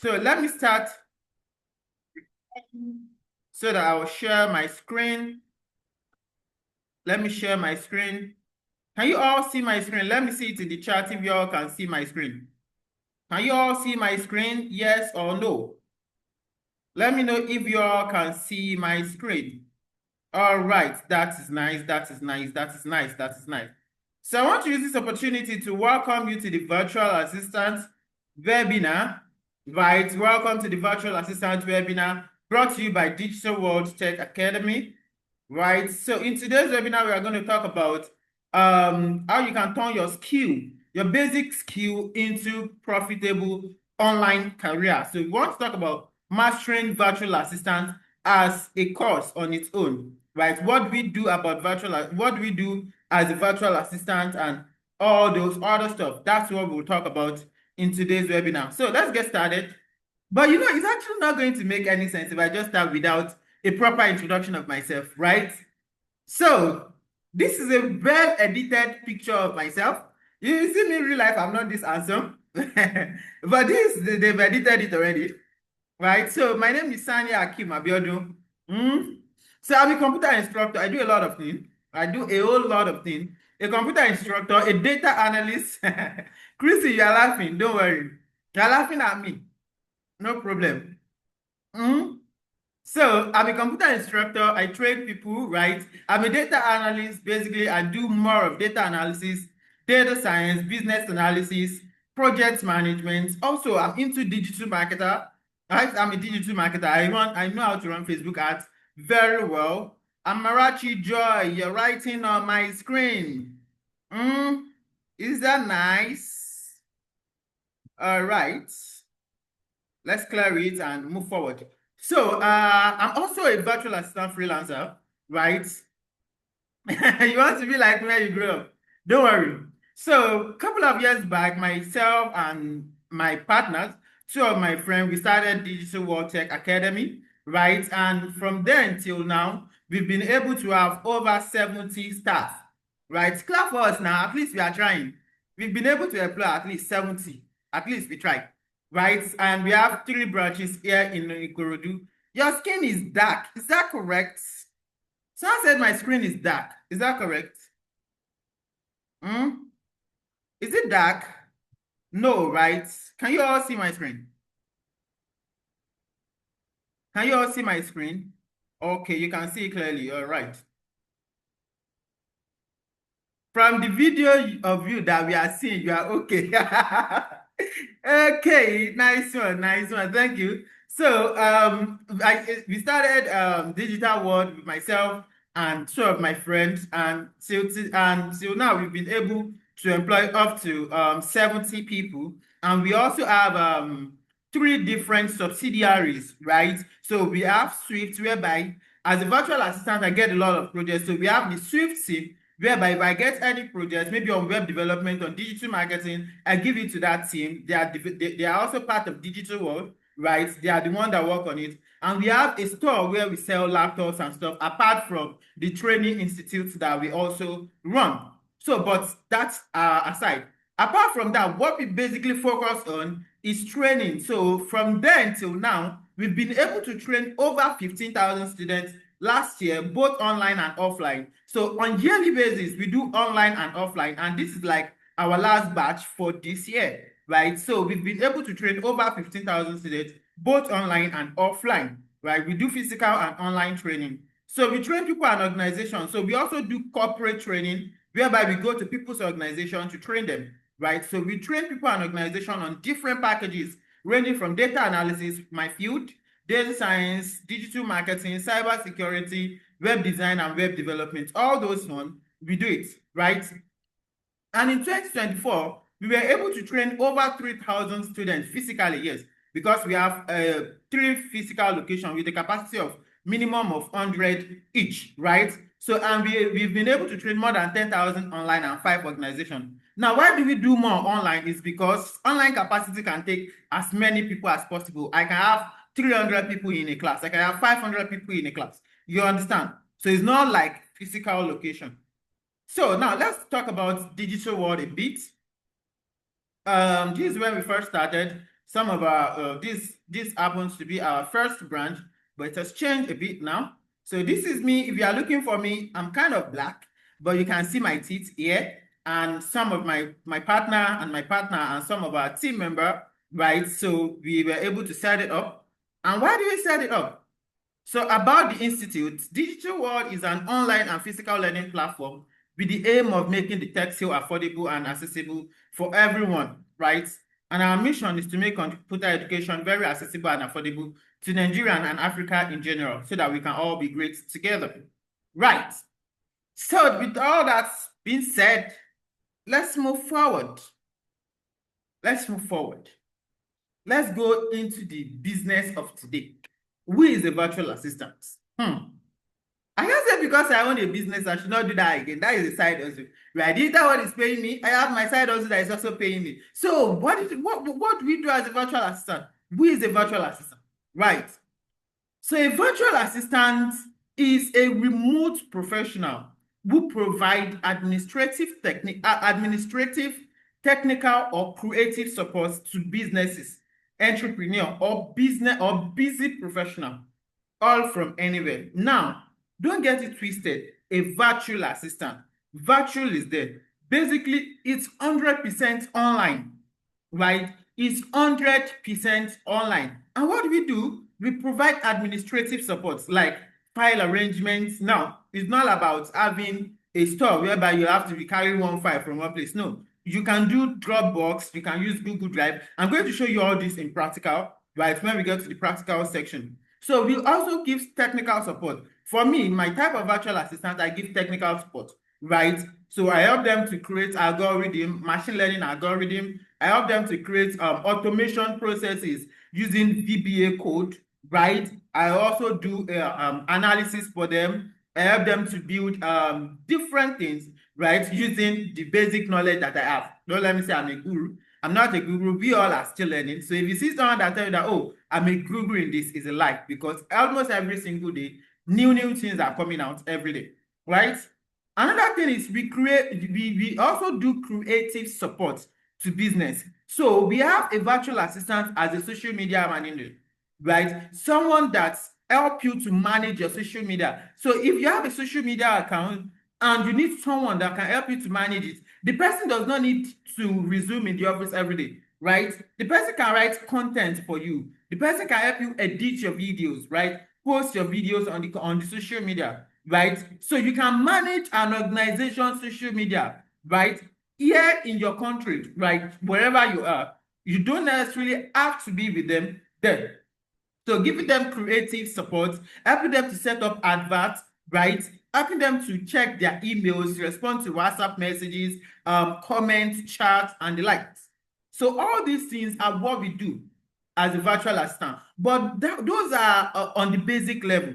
So let me start so that I will share my screen. Let me share my screen. Can you all see my screen? Let me see it in the chat if you all can see my screen. Can you all see my screen? Yes or no? Let me know if you all can see my screen. All right, that is nice, that is nice, that is nice, that is nice. So I want to use this opportunity to welcome you to the Virtual Assistant webinar, right? Welcome to the Virtual Assistant webinar brought to you by Digital World Tech Academy, right? So in today's webinar, we are going to talk about how you can turn your skill, your basic skill into profitable online career. So we want to talk about mastering virtual assistant as a course on its own, right? What we do about what we do as a virtual assistant and all those other stuff. That's what we'll talk about in today's webinar. So let's get started. But you know, it's actually not going to make any sense if I just start without a proper introduction of myself, right? So this is a well-edited picture of myself. You see me in real life, I'm not this handsome. But they've edited it already, right? So my name is Sanya Akim Abiodun. So I'm a computer instructor. I do a lot of things. I do a whole lot of things. A computer instructor, a data analyst. Chrissy, you're laughing. Don't worry. You're laughing at me. No problem. So I'm a computer instructor. I train people, right? I'm a data analyst. Basically, I do more of data analysis, data science, business analysis, project management. Also, I'm into digital marketer. Right? I'm a digital marketer. I know how to run Facebook ads very well. I'm Marachi Joy. You're writing on my screen. Is that nice? All right. Let's clear it and move forward. So I'm also a virtual assistant freelancer, right? You want to be like where you grew up. Don't worry. So a couple of years back, myself and my partners, two of my friends, we started Digital World Tech Academy, right? And from then till now, we've been able to have over 70 staff, right? Clap for us now. At least we are trying. We've been able to employ at least 70. At least we tried, right? And we have 3 branches here in Ikorodu. Your skin is dark. Is that correct? Someone said my screen is dark. Is that correct? Is it dark? No, right? Can you all see my screen? Can you all see my screen? Okay, you can see it clearly. All right. From the video of you that we are seeing, you are okay. Okay, nice one, nice one. Thank you. So we started Digital World with myself and 2 of my friends, and till now we've been able to employ up to 70 people, and we also have 3 different subsidiaries, right? So we have Swift, whereby as a virtual assistant, I get a lot of projects. So we have the Swift team, whereby if I get any project, maybe on web development, on digital marketing, I give it to that team. They are also part of Digital World, right? They are the one that work on it. And we have a store where we sell laptops and stuff, apart from the training institutes that we also run. So, but that's aside. Apart from that, what we basically focus on is training. So from then till now, we've been able to train over 15,000 students last year, both online and offline. So on yearly basis, we do online and offline, and this is like our last batch for this year, right? So we've been able to train over 15,000 students, both online and offline, right? We do physical and online training. So we train people and organizations. So we also do corporate training, whereby we go to people's organization to train them, right? So we train people and organizations on different packages, ranging from data analysis, my field, data science, digital marketing, cyber security, web design, and web development. All those ones, we do it, right? And in 2024, we were able to train over 3,000 students physically, yes, because we have 3 physical locations with a capacity of minimum of 100 each, right? So, and we've been able to train more than 10,000 online and 5 organizations. Now, why do we do more online? Is because online capacity can take as many people as possible. I can have 300 people in a class. I can have 500 people in a class. You understand? So it's not like physical location. So now let's talk about Digital World a bit. This is when we first started. some of our this happens to be our first branch, but it has changed a bit now. So this is me. If you are looking for me, I'm kind of black, but you can see my teeth here, and some of my partner and some of our team member, right? So we were able to set it up. And why do we set it up? So about the Institute, Digital World is an online and physical learning platform with the aim of making the tech skill affordable and accessible for everyone, right? And our mission is to make computer education very accessible and affordable to Nigeria and Africa in general, so that we can all be great together. Right. So with all that being said, let's move forward. Let's move forward. Let's go into the business of today. Who is a virtual assistant? I can't say because I own a business, I should not do that again. That is a side hustle. Right? Is that what is paying me? I have my side hustle that is also paying me. So what do we do as a virtual assistant? Who is a virtual assistant? Right. So a virtual assistant is a remote professional who provide administrative, technical, or creative support to businesses, entrepreneur, or busy professional, all from anywhere. Now, don't get it twisted. A virtual assistant. Virtual is there. Basically, it's 100% online, right? It's 100% online. And what do? We provide administrative support like file arrangements. Now, it's not about having a store whereby you have to be carrying one file from one place. No, you can do Dropbox, you can use Google Drive. I'm going to show you all this in practical, right, when we get to the practical section. So we also give technical support. For me, my type of virtual assistant, I give technical support, right? So I help them to create algorithm, machine learning algorithm. I help them to create automation processes using VBA code, right? I also do analysis for them. I help them to build different things, right, using the basic knowledge that I have. Don't let me say I'm a guru. I'm not a guru. We all are still learning. So if you see someone that tells you that, oh, I'm a guru in this, is a lie, because almost every single day, new things are coming out every day, right? Another thing is we also do creative support to business. So we have a virtual assistant as a social media manager, right? Someone that's help you to manage your social media. So if you have a social media account and you need someone that can help you to manage it, the person does not need to resume in the office every day, right? The person can write content for you. The person can help you edit your videos, right? Post your videos on the social media, right? So you can manage an organization's social media, right? Here in your country, right? Wherever you are, you don't necessarily have to be with them there. So giving them creative support, helping them to set up adverts, right? Helping them to check their emails, respond to WhatsApp messages, comments, chats, and the likes. So all these things are what we do as a virtual assistant. But those are on the basic level,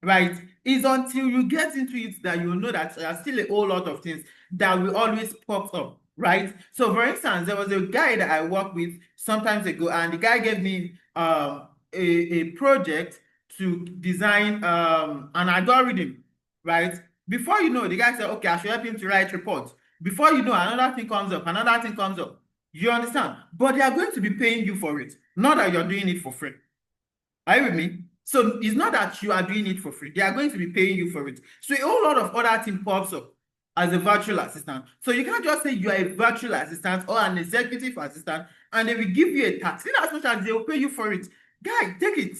right? It's until you get into it that you'll know that there are still a whole lot of things that will always pop up, right? So for instance, there was a guy that I worked with sometimes ago, and the guy gave me a project to design an algorithm, right? Before you know, the guy said, okay, I should help him to write reports. Before you know, another thing comes up, another thing comes up. You understand? But they are going to be paying you for it, not that you're doing it for free. Are you with me? So it's not that you are doing it for free. They are going to be paying you for it. So a whole lot of other things pops up as a virtual assistant. So you can't just say you are a virtual assistant or an executive assistant and they will give you a tax. In as much as they will pay you for it, guy, take it.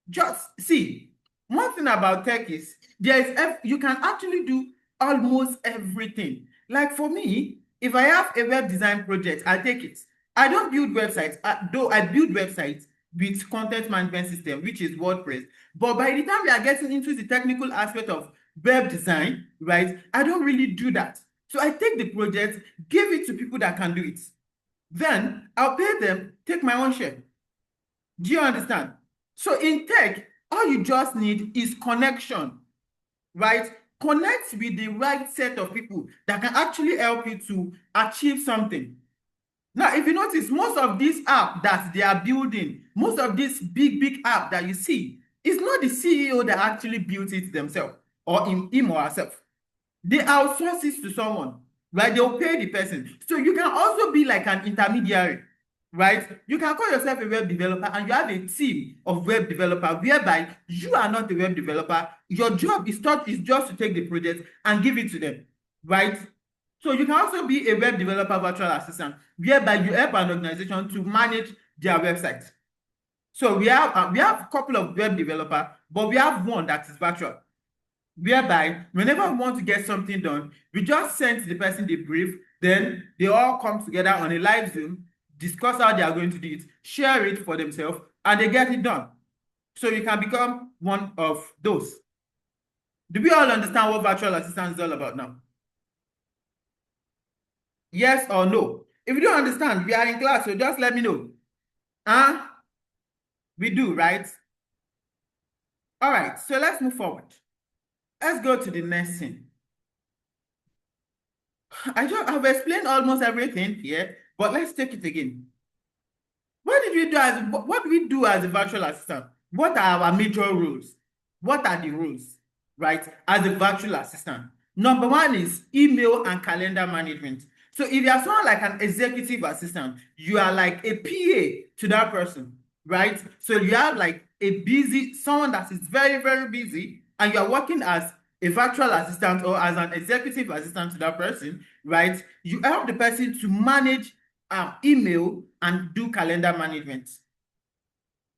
Just see, one thing about tech is you can actually do almost everything. Like for me, if I have a web design project, I take it. I don't build websites, though I build websites with content management system, which is WordPress. But by the time we are getting into the technical aspect of web design, right, I don't really do that. So I take the project, give it to people that can do it. Then I'll pay them, take my own share. Do you understand? So in tech, all you just need is connection, right? Connect with the right set of people that can actually help you to achieve something. Now, if you notice, most of these apps that they are building, most of this big app that you see, it's not the CEO that actually built it themselves or him or herself. They outsource it to someone, right? They'll pay the person. So you can also be like an intermediary, right? You can call yourself a web developer and you have a team of web developers whereby you are not a web developer. Your job is just to take the project and give it to them, right? So you can also be a web developer virtual assistant whereby you help an organization to manage their website. So we have a couple of web developers, but we have one that is virtual, whereby whenever we want to get something done, we just send the person the brief, then they all come together on a live Zoom, discuss how they are going to do it, share it for themselves, and they get it done. So you can become one of those. Do we all understand what virtual assistant is all about now? Yes or no? If you don't understand, we are in class, so just let me know. Huh? We do, right? All right, so let's move forward. Let's go to the next thing. I've explained almost everything here, but let's take it again. What do we do as a virtual assistant? What are our major roles? What are the roles, right, as a virtual assistant? Number one is email and calendar management. So if you are someone like an executive assistant, you are like a PA to that person, right? So you have like someone that is very, very busy, and you are working as a virtual assistant or as an executive assistant to that person, right? You help the person to manage email and do calendar management,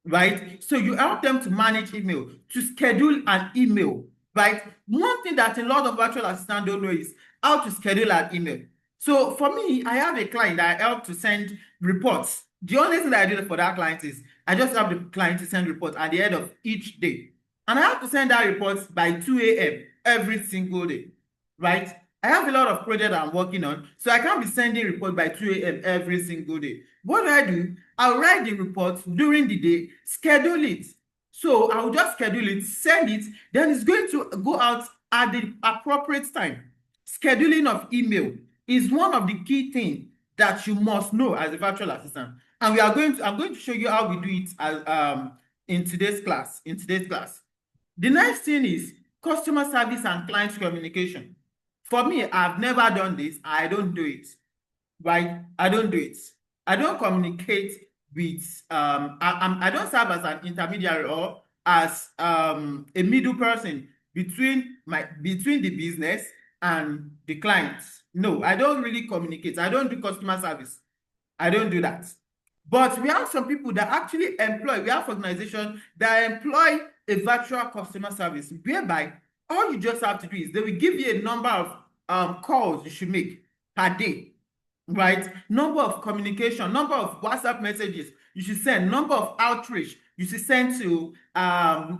right? So you help them to manage email, to schedule an email, right? One thing that a lot of virtual assistants don't know is how to schedule an email. So for me, I have a client that I help to send reports. The only thing that I do for that client is I just have the client to send reports at the end of each day. And I have to send that report by 2 a.m. every single day, right? I have a lot of projects I'm working on, so I can't be sending reports by 2 a.m. every single day. What do? I'll write the reports during the day, schedule it. So I'll just schedule it, send it, then it's going to go out at the appropriate time. Scheduling of email is one of the key things that you must know as a virtual assistant. And I'm going to show you how we do it as, in today's class. The next thing is customer service and client communication. For me, I've never done this. I don't do it, right? I don't do it. I don't communicate with, I don't serve as an intermediary or as a middle person between the business and the clients. No, I don't really communicate. I don't do customer service. I don't do that. But we have some people that actually we have organizations that employ a virtual customer service, whereby all you just have to do is they will give you a number of calls you should make per day, right? Number of communication, number of WhatsApp messages you should send, number of outreach you should send to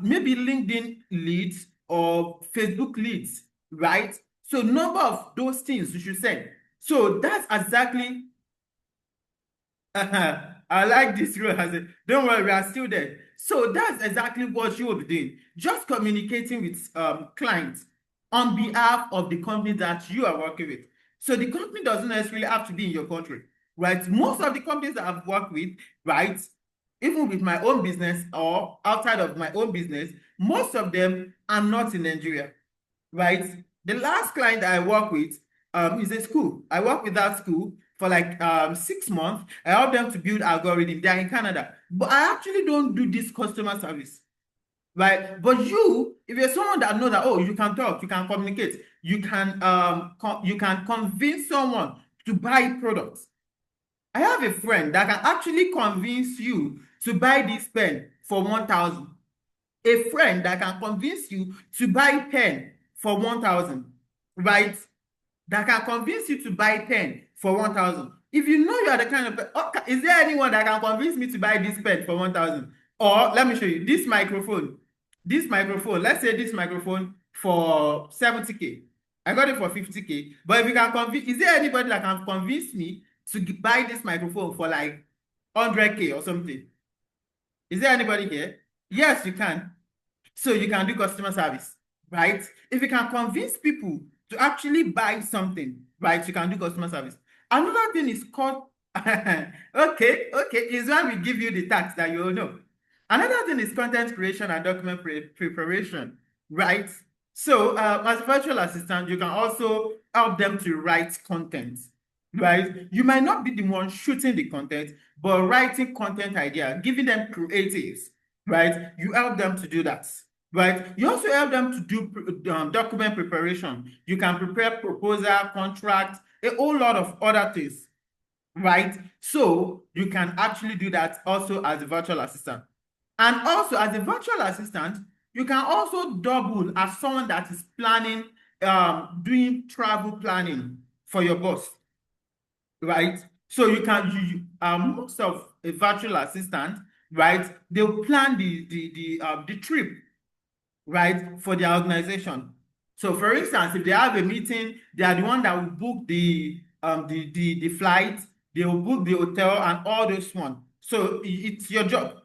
maybe LinkedIn leads or Facebook leads, right? So number of those things you should send. So that's exactly I like this rule. Don't worry, we are still there. So that's exactly what you will be doing. Just communicating with clients on behalf of the company that you are working with. So the company doesn't necessarily have to be in your country, right? Most of the companies that I've worked with, right, even with my own business or outside of my own business, most of them are not in Nigeria, right? The last client I work with is a school. I work with that school for like 6 months. I help them to build algorithm. They're in Canada. But I actually don't do this customer service, right? But if you're someone that knows that, oh, you can talk, you can communicate, you can convince someone to buy products. I have a friend that can actually convince you to buy this pen for 1,000. A friend that can convince you to buy pen for 1,000, right? That can convince you to buy pen for 1,000. If you know you are the kind of, is there anyone that can convince me to buy this pen for 1,000? Or let me show you this microphone. Let's say this microphone for 70K. I got it for 50K. But if you can convince, is there anybody that can convince me to buy this microphone for like 100K or something? Is there anybody here? Yes, you can. So you can do customer service, right? If you can convince people to actually buy something, right, you can do customer service. Another thing is called, okay, is when we give you the tax that you all know. Another thing is content creation and document preparation, right? So as a virtual assistant, you can also help them to write content, right? You might not be the one shooting the content, but writing content idea, giving them creatives, right? You help them to do that, right? You also help them to do document preparation. You can prepare proposal, contract, a whole lot of other things, right? So you can actually do that also as a virtual assistant. And also as a virtual assistant, you can also double as someone that is planning, doing travel planning for your boss, right? So you can most of a virtual assistant, right? They'll plan the trip, right, for their organization. So for instance, if they have a meeting, they are the one that will book the flight, they will book the hotel and all those one. So it's your job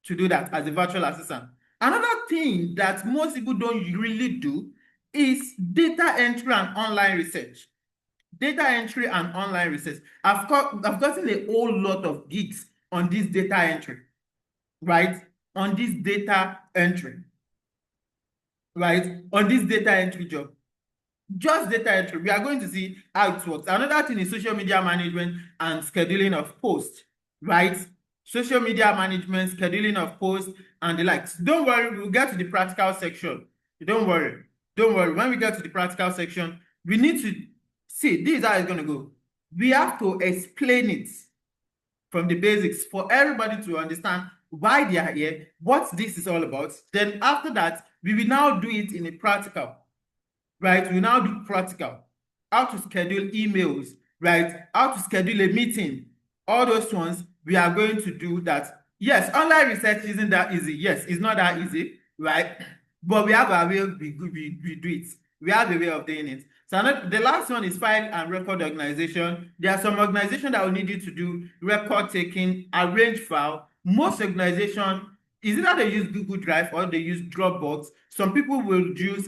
to do that as a virtual assistant. Another thing that most people don't really do is data entry and online research. Data entry and online research. I've gotten a whole lot of gigs on this data entry, right? On this data entry, right? On this data entry job. Just data entry. We are going to see how it works. Another thing is social media management and scheduling of posts, right? Social media management, scheduling of posts, and the likes. Don't worry, we'll get to the practical section. Don't worry. Don't worry. When we get to the practical section, we need to see this is how it's going to go. We have to explain it from the basics for everybody to understand why they are here, what this is all about. Then after that, we will now do it in a practical, right? We now do practical, how to schedule emails, right? How to schedule a meeting, all those ones, we are going to do that. Yes, online research isn't that easy. Yes, it's not that easy, right? But we have a way we do it. We have a way of doing it. So the last one is file and record organization. There are some organizations that will need you to do record taking, arrange file. Most organizations, is either they use Google Drive or they use Dropbox. Some people will use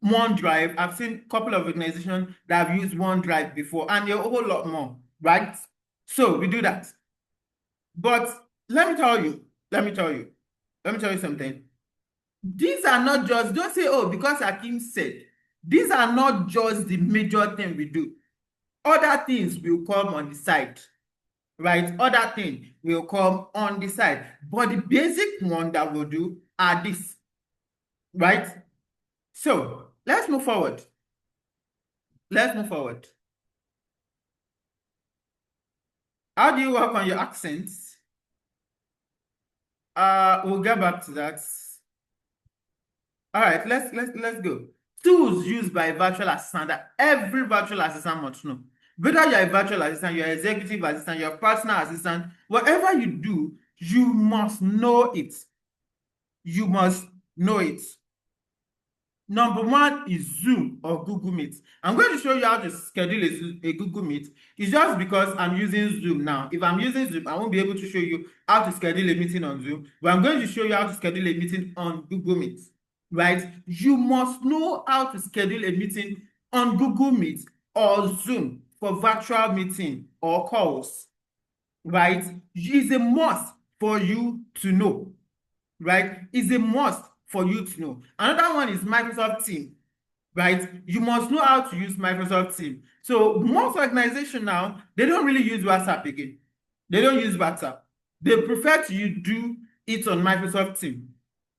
OneDrive. I've seen a couple of organizations that have used OneDrive before, and a whole lot more, right? So we do that. But let me tell you something. These are not just, don't say, oh, because Hakeem said, these are not just the major thing we do. Other things will come on the side, right? Other things will come on the side. But the basic one that we'll do are this, right? So let's move forward. Let's move forward. How do you work on your accents? We'll get back to that. All right, let's go. Tools used by virtual assistant that every virtual assistant must know. Whether you're a virtual assistant, you're an executive assistant, you're a personal assistant, whatever you do, you must know it. You must know it. Number one is Zoom or Google Meet. I'm going to show you how to schedule a Google Meet. It's just because I'm using Zoom now. If I'm using Zoom, I won't be able to show you how to schedule a meeting on Zoom, but I'm going to show you how to schedule a meeting on Google Meet, right? You must know how to schedule a meeting on Google Meet or Zoom for virtual meeting or calls, right? It's a must for you to know, right? It's a must for you to know. Another one is Microsoft Teams, right? You must know how to use Microsoft Teams. So most organizations now, they don't really use WhatsApp again. They don't use WhatsApp. They prefer to do it on Microsoft Teams.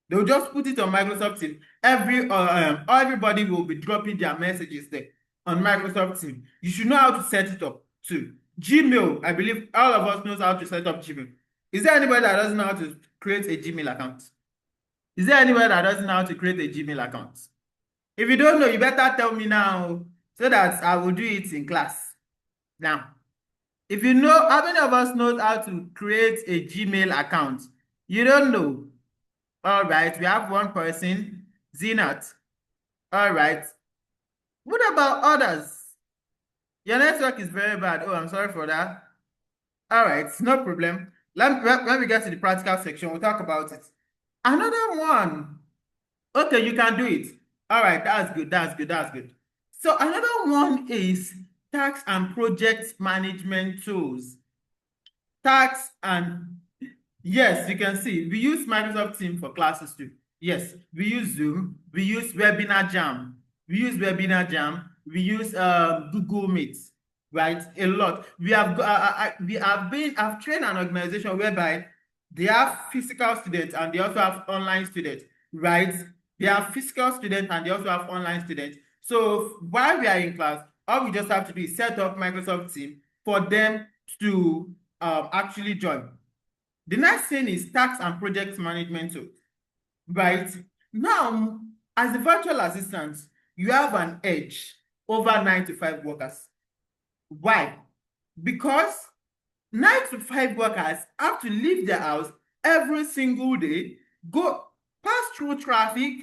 They'll just put it on Microsoft Teams. Everybody will be dropping their messages there on Microsoft Teams. You should know how to set it up too. Gmail, I believe all of us knows how to set up Gmail. Is there anybody that doesn't know how to create a Gmail account? Is there anybody that doesn't know how to create a Gmail account? If you don't know, you better tell me now so that I will do it in class. Now, if you know, how many of us knows how to create a Gmail account? You don't know. All right, we have one person, Zenat. All right. What about others? Your network is very bad. Oh, I'm sorry for that. All right, no problem. When we get to the practical section, we'll talk about it. Another one. Okay, you can do it. All right, that's good. So another one is tax and project management tools. Tax and, yes, you can see, we use Microsoft Teams for classes too. Yes, we use Zoom, we use Webinar Jam. we use Webinar Jam, we use Google Meet, right? A lot. I've trained an organization whereby they have physical students and they also have online students, right? They have physical students and they also have online students. So while we are in class, all we just have to do is set up Microsoft Teams for them to actually join. The next thing is tax and project management tools, right? Now, as a virtual assistant, you have an edge over 9 to 5 workers. Why? Because 9 to 5 workers have to leave their house every single day, go pass through traffic.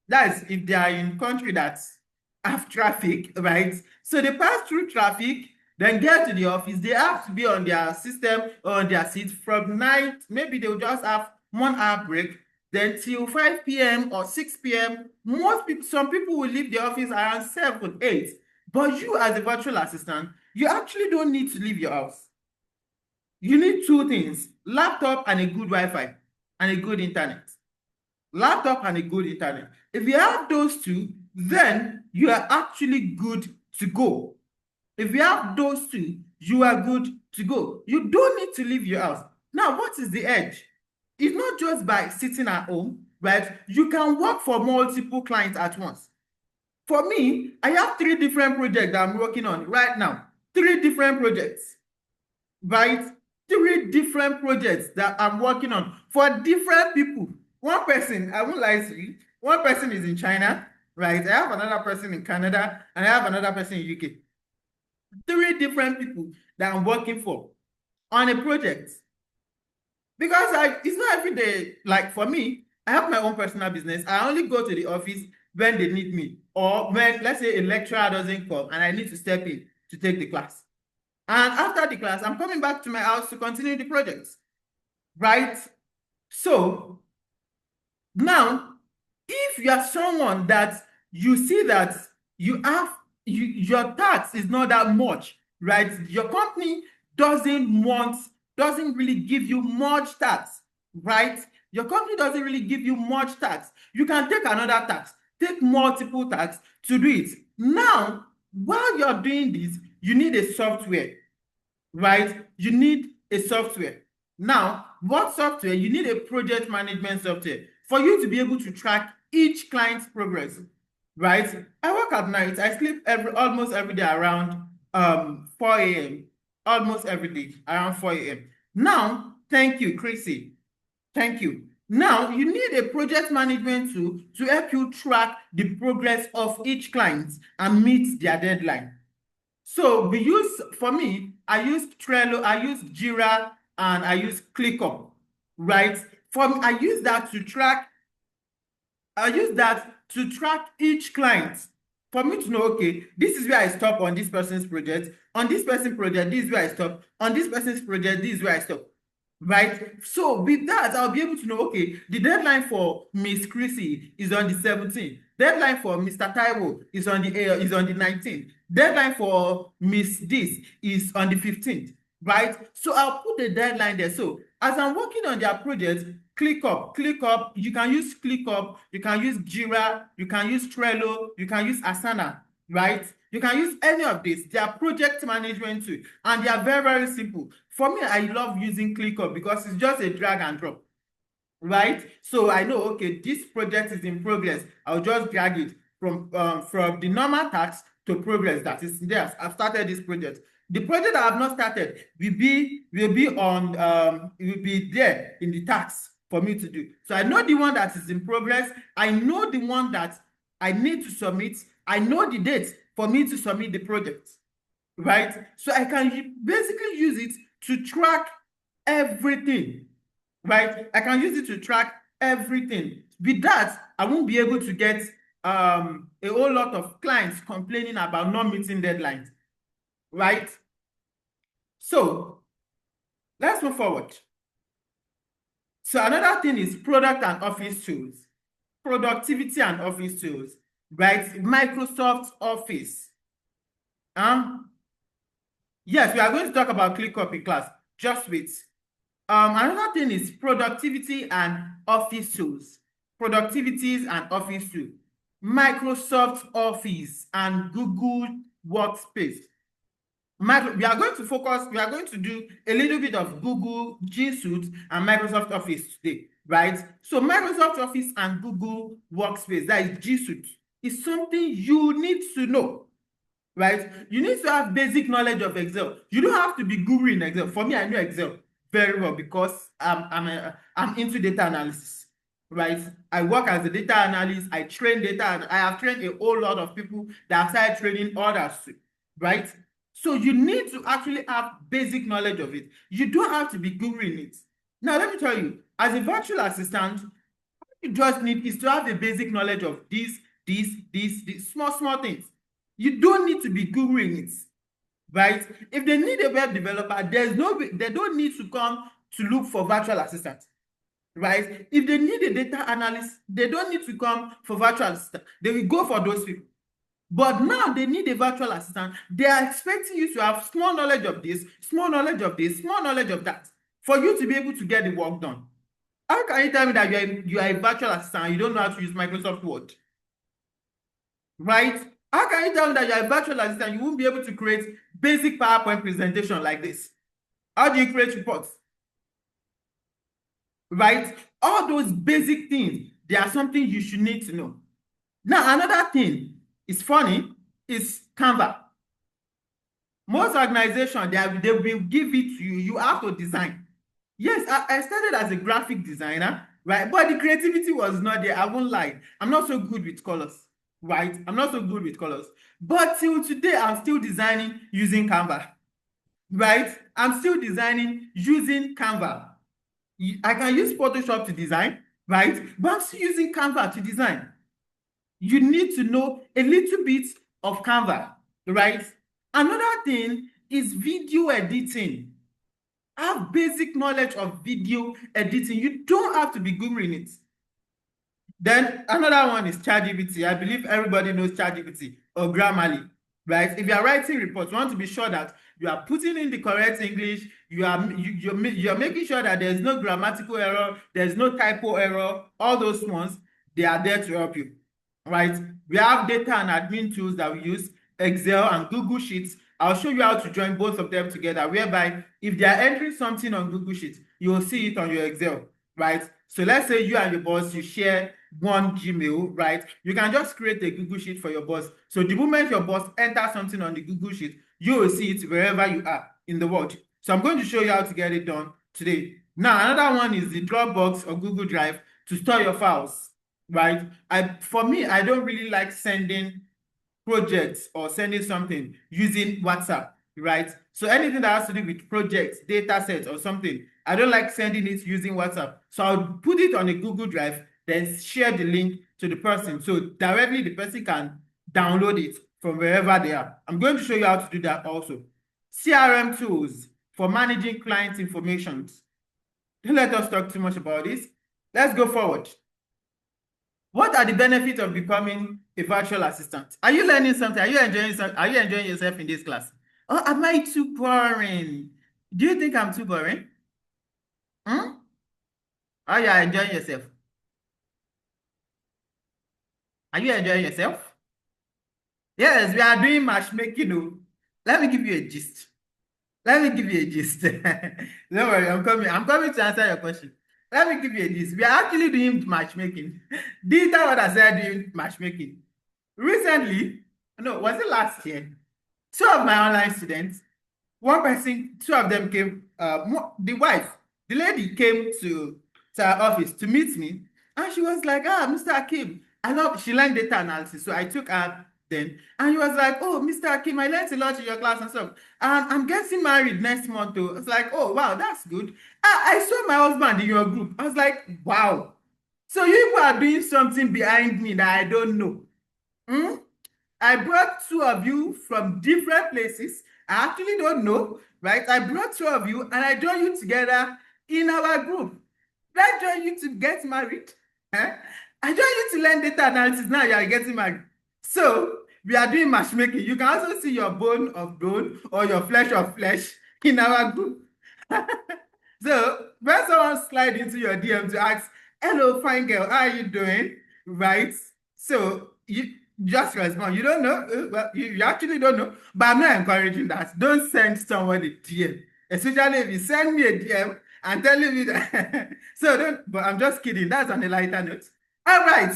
That's if they are in country that have traffic, right? So they pass through traffic, then get to the office. They have to be on their system or on their seat from 9. Maybe they'll just have 1 hour break, then till 5 p.m. or 6 p.m. Most people, some people will leave the office around 7, 8. But you, as a virtual assistant, you actually don't need to leave your house. You need 2 things: laptop and a good Wi-Fi and a good internet. Laptop and a good internet. If you have those 2, then you are actually good to go. If you have those 2, you are good to go. You don't need to leave your house. Now, what is the edge? It's not just by sitting at home, right? You can work for multiple clients at once. For me, I have 3 different projects that I'm working on right now. 3 different projects, right? 3 different projects that I'm working on for different people. One person, I won't lie to you, one person is in China, right? I have another person in Canada, and I have another person in UK. 3 different people that I'm working for on a project. Because it's not every day. Like for me, I have my own personal business. I only go to the office when they need me, or when, let's say, a lecturer doesn't come and I need to step in to take the class. And after the class, I'm coming back to my house to continue the project, right? So now, if you are someone that you see that your tax is not that much, right? Your company doesn't really give you much tax, right? Your company doesn't really give you much tax. You can take another tax, take multiple tax to do it. Now, while you're doing this, you need a software, right? You need a software. Now, what software? You need a project management software for you to be able to track each client's progress, right? I work at night. I sleep almost every day around 4 a.m. Almost every day around 4 a.m. Now, thank you, Chrissy. Thank you. Now, you need a project management tool to help you track the progress of each client and meet their deadline. So for me, I use Trello, I use Jira, and I use ClickUp, right? I use that to track each client, for me to know, okay, this is where I stop on this person's project. On this person's project, this is where I stop. On this person's project, this is where I stop, right? So with that, I'll be able to know, okay, the deadline for Miss Chrissy is on the 17th. Deadline for Mr. Taiwo is on the 19th. Deadline for Miss This is on the 15th, right? So I'll put the deadline there. So as I'm working on their project, ClickUp, you can use ClickUp, you can use Jira, you can use Trello, you can use Asana, right? You can use any of this. They are project management tool, and they are very, very simple. For me, I love using ClickUp because it's just a drag and drop, right? So I know, okay, this project is in progress. I'll just drag it from the normal task to progress that is there. I've started this project. The project that I have not started will be there in the task for me to do. So I know the one that is in progress. I know the one that I need to submit. I know the date for me to submit the project, right? So I can basically use it to track everything, right? I can use it to track everything. With that, I won't be able to get a whole lot of clients complaining about not meeting deadlines, right? So let's move forward. So another thing is product and office tools, productivity and office tools, right? Microsoft Office. Yes, we are going to talk about ClickUp in class. Just wait. Another thing is productivity and office tools. Productivities and office tools. Microsoft Office and Google Workspace. We are going to focus, we are going to do a little bit of Google G Suite and Microsoft Office today, right? So Microsoft Office and Google Workspace, that is G Suite, is something you need to know, right? You need to have basic knowledge of Excel. You don't have to be guru in Excel. For me, I know Excel very well because I'm into data analysis, right? I work as a data analyst. I train data, and I have trained a whole lot of people that have started training others, right? So you need to actually have basic knowledge of it. You don't have to be guru in it. Now, let me tell you, as a virtual assistant, what you just need is to have a basic knowledge of these small things. You don't need to be guru in it, right? If they need a web developer, they don't need to come to look for virtual assistants, right? If they need a data analyst, they don't need to come for virtual assistant. They will go for those people. But now they need a virtual assistant. They are expecting you to have small knowledge of this, small knowledge of this, small knowledge of that, for you to be able to get the work done. How can you tell me that you are a virtual assistant and you don't know how to use Microsoft Word? Right? How can you tell me that you're a virtual assistant, you won't be able to create basic PowerPoint presentation like this? How do you create reports? Right? All those basic things, they are something you should need to know. Now, another thing is funny, is Canva. Most organizations, they will give it to you. You have to design. Yes, I started as a graphic designer, right? But the creativity was not there. I won't lie. I'm not so good with colors, right? I'm not so good with colors. But till today, I'm still designing using Canva, right? I'm still designing using Canva. I can use Photoshop to design, right? But I'm still using Canva to design. You need to know a little bit of Canva, right? Another thing is video editing. Have basic knowledge of video editing. You don't have to be good in it. Then another one is ChatGPT. I believe everybody knows ChatGPT or Grammarly, right? If you are writing reports, you want to be sure that you are putting in the correct English. You're making sure that there's no grammatical error, there's no typo error. All those ones, they are there to help you, right? We have data and admin tools that we use, Excel and Google Sheets. I'll show you how to join both of them together, whereby if they are entering something on Google Sheets, you will see it on your Excel, right? So let's say you and your boss, you share one Gmail, right? You can just create a Google Sheet for your boss. So the moment your boss enters something on the Google Sheet, you will see it wherever you are in the world. So I'm going to show you how to get it done today. Now, another one is the Dropbox or Google Drive to store your files, right? For me, I don't really like sending projects or sending something using WhatsApp, right? So anything that has to do with projects, data sets or something, I don't like sending it using WhatsApp. So I'll put it on a Google Drive, then share the link to the person. So directly the person can download it from wherever they are. I'm going to show you how to do that also. CRM tools for managing client information. Don't let us talk too much about this. Let's go forward. What are the benefits of becoming a virtual assistant? Are you learning something? Are you enjoying yourself in this class? Or am I too boring? Do you think I'm too boring? Are you enjoying yourself? Are you enjoying yourself? Yes, we are doing matchmaking. Let me give you a gist. Don't worry, I'm coming. I'm coming to answer your question. Let me give you a gist. We are actually doing matchmaking. This time what I said doing matchmaking. Recently, no, was it last year? Two of my online students, two of them came, the lady came to our office to meet me, and she was like, Mr. Akim, she learned data analysis, so I took her then, and he was like, oh, Mr. Akim, I learned a lot in your class and stuff, and I'm getting married next month too. It's like, oh, wow, that's good. I saw my husband in your group. I was like, wow. So you are doing something behind me that I don't know. I brought two of you from different places. I actually don't know, right? I brought two of you and I joined you together in our group. Did I join you to get married? I joined you to learn data analysis. Now you are getting married. So we are doing matchmaking. You can also see your bone of bone or your flesh of flesh in our group. So when someone slide into your DM to ask, hello, fine girl, how are you doing? Right? So you just respond. You don't know. Well, you actually don't know. But I'm not encouraging that. Don't send somebody DM, especially if you send me a DM and telling me that. So don't. But I'm just kidding. That's on a lighter note. All right.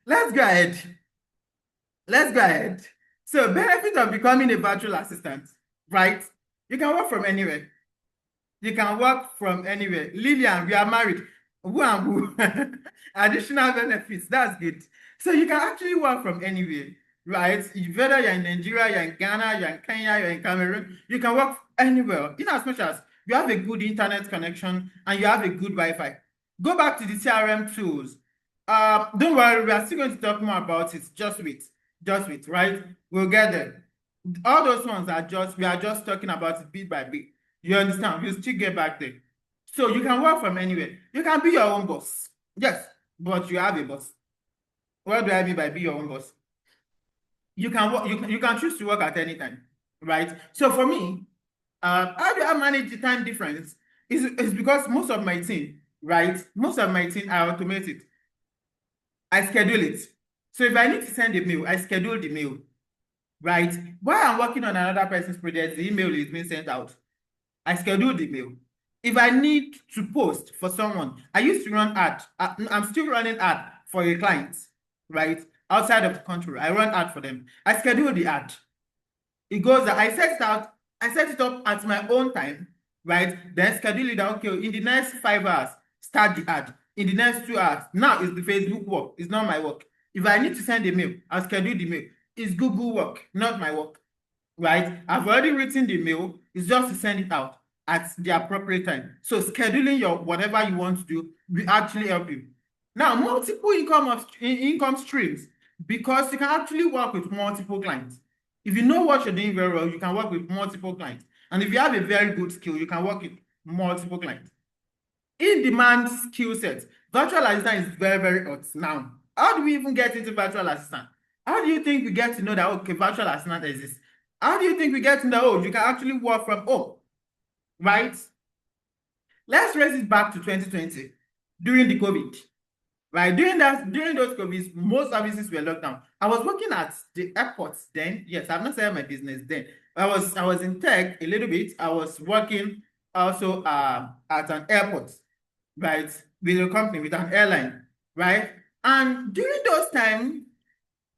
Let's go ahead. Let's go ahead. So, benefit of becoming a virtual assistant, right? You can work from anywhere. You can work from anywhere. Lillian, we are married. Woo and woo. Additional benefits. That's good. So you can actually work from anywhere, right? Whether you're in Nigeria, you're in Ghana, you're in Kenya, you're in Cameroon, you can work anywhere. In as much as you have a good internet connection and you have a good Wi-Fi. Go back to the CRM tools. Don't worry, we are still going to talk more about it. Just wait. Just wait, right? We'll get there. All those ones are just, we are just talking about it bit by bit. You understand? We'll still get back there. So you can work from anywhere. You can be your own boss. Yes, but you have a boss. What do I mean by be your own boss? You can work, you can choose to work at any time, right? So for me, how do I manage the time difference? Is because most of my team, right? Most of my team are automated. I schedule it. So if I need to send a mail, I schedule the mail, right? While I'm working on another person's project, the email is being sent out. I schedule the mail. If I need to post for someone, I used to run ad. I'm still running ad for a client, right? Outside of the country, I run ad for them. I schedule the ad. It goes that I set it out, I set it up at my own time, right? Then schedule it out. Okay, in the next 5 hours, start the ad. In the next 2 hours, now it's the Facebook work, it's not my work. If I need to send a mail, I'll schedule the mail. It's Google work, not my work, right? I've already written the mail, it's just to send it out at the appropriate time. So scheduling your whatever you want to do will actually help you. Now, multiple income streams, because you can actually work with multiple clients. If you know what you're doing very well, you can work with multiple clients. And if you have a very good skill, you can work with multiple clients. In-demand skill set. Virtual assistant is very, very hot now. How do we even get into virtual assistant? How do you think we get to know that, okay, virtual assistant exists? How do you think we get to know, oh, you can actually work from home, right? Let's trace it back to 2020, during the COVID, right? During those COVIDs, most services were locked down. I was working at the airports then. Yes, I've not started my business then. I was in tech a little bit. I was working also at an airport, right? With a company, with an airline, right? And during those times,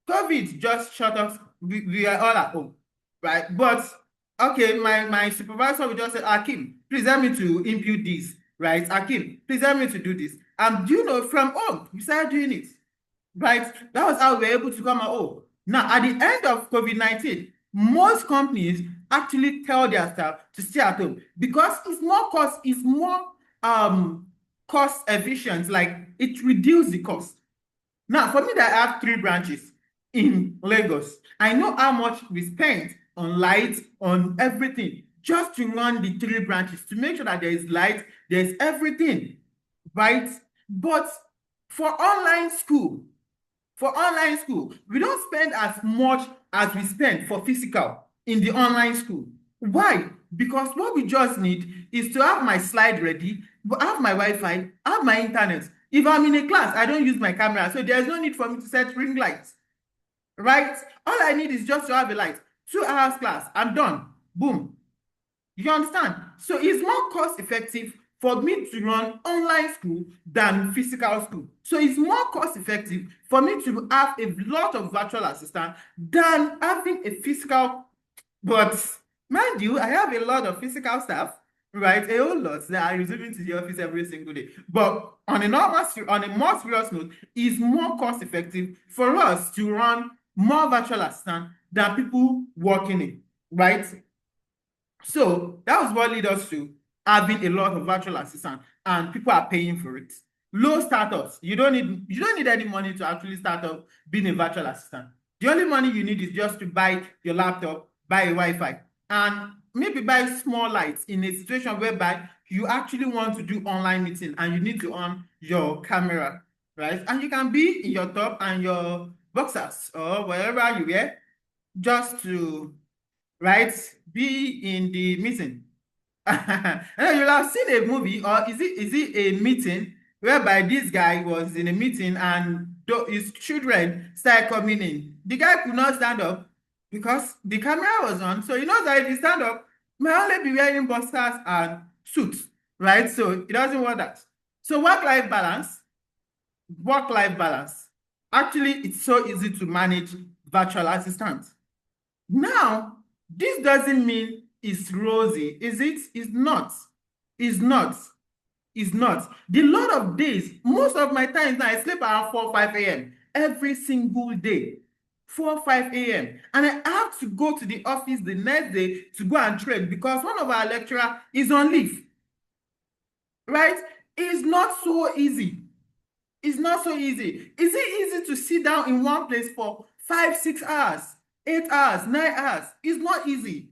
COVID just shut off. We are all at home, right? But okay, my supervisor would just say, Akim, please help me to impute this, right? Akim, please help me to do this. And you know, from home, we started doing it, right? That was how we were able to come out. Oh, now at the end of COVID-19, most companies actually tell their staff to stay at home because it's more cost efficient, like it reduces the cost. Now, for me that I have 3 branches in Lagos, I know how much we spent on lights, on everything, just to run the 3 branches, to make sure that there is light, there's everything, right? But for online school, we don't spend as much as we spend for physical in the online school. Why? Because what we just need is to have my slide ready, have my Wi-Fi, have my internet. If I'm in a class, I don't use my camera, so there's no need for me to set ring lights, right? All I need is just to have a light. 2 hours class, I'm done. Boom. You understand? So it's more cost effective for me to run online school than physical school. So it's more cost effective for me to have a lot of virtual assistants than having a physical. But mind you, I have a lot of physical staff, right? A whole lot that are resuming to the office every single day. But on a more serious note, it's more cost effective for us to run more virtual assistants than people working in, right? So that was what led us to having a lot of virtual assistants, and people are paying for it. Low startups. You don't need any money to actually start up being a virtual assistant. The only money you need is just to buy your laptop, buy a Wi-Fi, and maybe buy small lights in a situation whereby you actually want to do online meeting and you need to on your camera, right? And you can be in your top and your boxers or wherever you wear, just to, right, be in the meeting. And you'll have seen a movie, or is it a meeting whereby this guy was in a meeting and his children started coming in. The guy could not stand up because the camera was on. So he knows that if he stand up, he may only be wearing boxers and suits, right? So he doesn't want that. So work-life balance. Actually, it's so easy to manage virtual assistants. Now, this doesn't mean it's rosy, is it? It's not. It's not. It's not. The lot of days, most of my times now, I sleep around 4 5 a.m. every single day. 4 5 a.m. And I have to go to the office the next day to go and train because one of our lecturers is on leave. Right? It's not so easy. It's not so easy. Is it easy to sit down in one place for 5 6 hours, 8 hours, 9 hours? It's not easy.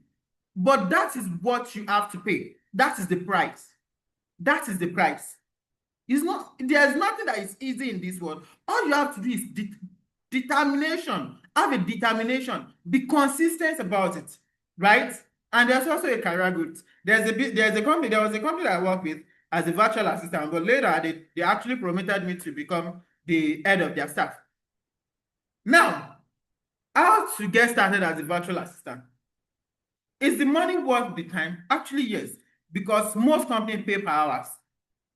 But that is what you have to pay. That is the price. That is the price. It's not, there's nothing that is easy in this world. All you have to do is determination. Have a determination. Be consistent about it, right? And there's also a career growth. There was a company that I work with as a virtual assistant, but later they actually promoted me to become the head of their staff. Now, how to get started as a virtual assistant? Is the money worth the time? Actually, yes, because most companies pay per hours.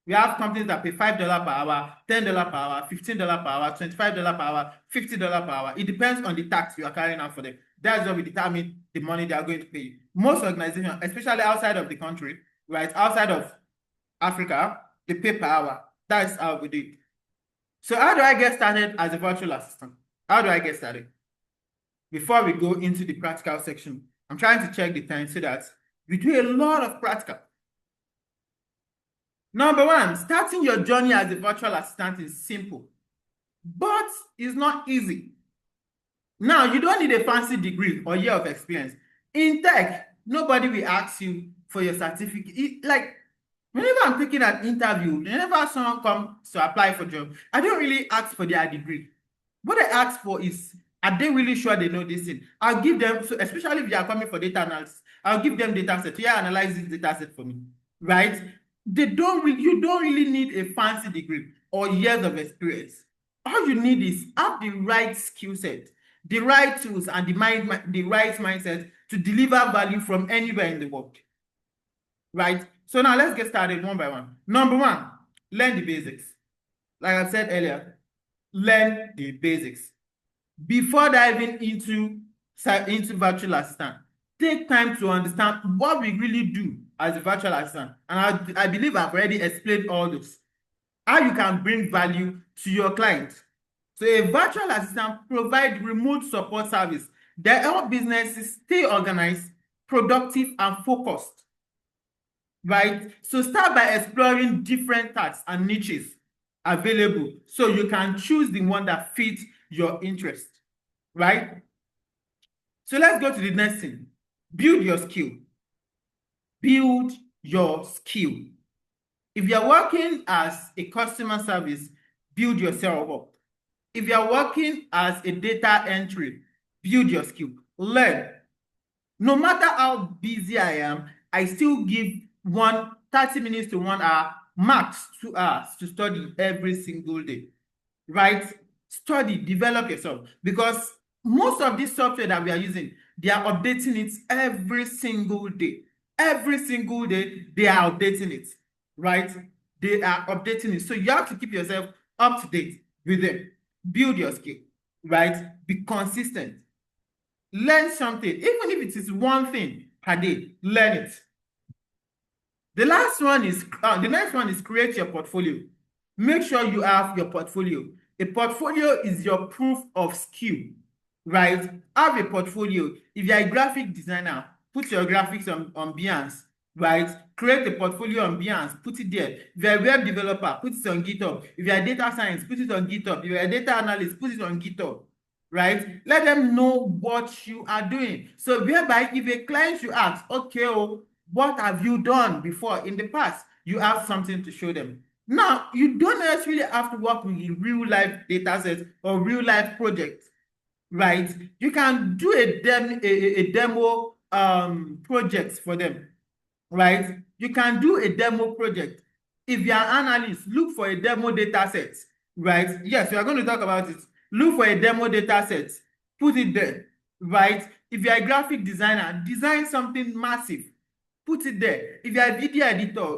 We have companies that pay $5 per hour, $10 per hour, $15 per hour, $25 per hour, $50 per hour. It depends on the tax you are carrying out for them. That's how we determine the money they are going to pay you. Most organizations, especially outside of the country, right, outside of Africa, they pay per hour. That's how we do it. So how do I get started as a virtual assistant? How do I get started? Before we go into the practical section, I'm trying to check the time so that we do a lot of practical. Number one, starting your journey as a virtual assistant is simple, but it's not easy. Now, you don't need a fancy degree or year of experience. In tech, nobody will ask you for your certificate. Like, whenever I'm taking an interview, whenever someone comes to apply for a job, I don't really ask for their degree. What I ask for is, are they really sure they know this thing? I'll give them, so especially if they are coming for data analysis, I'll give them data set. Yeah, analyze this data set for me, right? You don't really need a fancy degree or years of experience. All you need is have the right skill set, the right tools, and the right mindset to deliver value from anywhere in the world, right? So now let's get started one by one. Number one, learn the basics. Like I said earlier, learn the basics. Before diving into virtual assistant, take time to understand what we really do as a virtual assistant. And I believe I've already explained all this. How you can bring value to your client. So a virtual assistant provides remote support service that help businesses stay organized, productive, and focused. Right? So start by exploring different tasks and niches available so you can choose the one that fits your interest. Right? So let's go to the next thing. Build your skill. Build your skill. If you're working as a customer service, build yourself up. If you're working as a data entry, build your skill. Learn. No matter how busy I am, I still give 30 minutes to 1 hour, max 2 hours to study every single day. Right? Study, develop yourself. Because most of this software that we are using, they are updating it every single day. Every single day, they are updating it, right? They are updating it. So you have to keep yourself up to date with them. Build your skill, right? Be consistent. Learn something, even if it is one thing per day, learn it. The next one is create your portfolio. Make sure you have your portfolio. A portfolio is your proof of skill, right? Have a portfolio. If you're a graphic designer, put your graphics on Behance, right? Create a portfolio on Behance, put it there. If you're a web developer, put it on GitHub. If you're a data science, put it on GitHub. If you're a data analyst, put it on GitHub, right? Let them know what you are doing. So whereby if a client should ask, okay, what have you done before in the past? You have something to show them. Now, you don't necessarily have to work with real life data sets or real life projects, right? You can do a demo project for them, right? You can do a demo project. If you're an analyst, look for a demo data set, right? Yes, we are going to talk about it. Look for a demo data set, put it there, right? If you're a graphic designer, design something massive, put it there. If you're a video editor,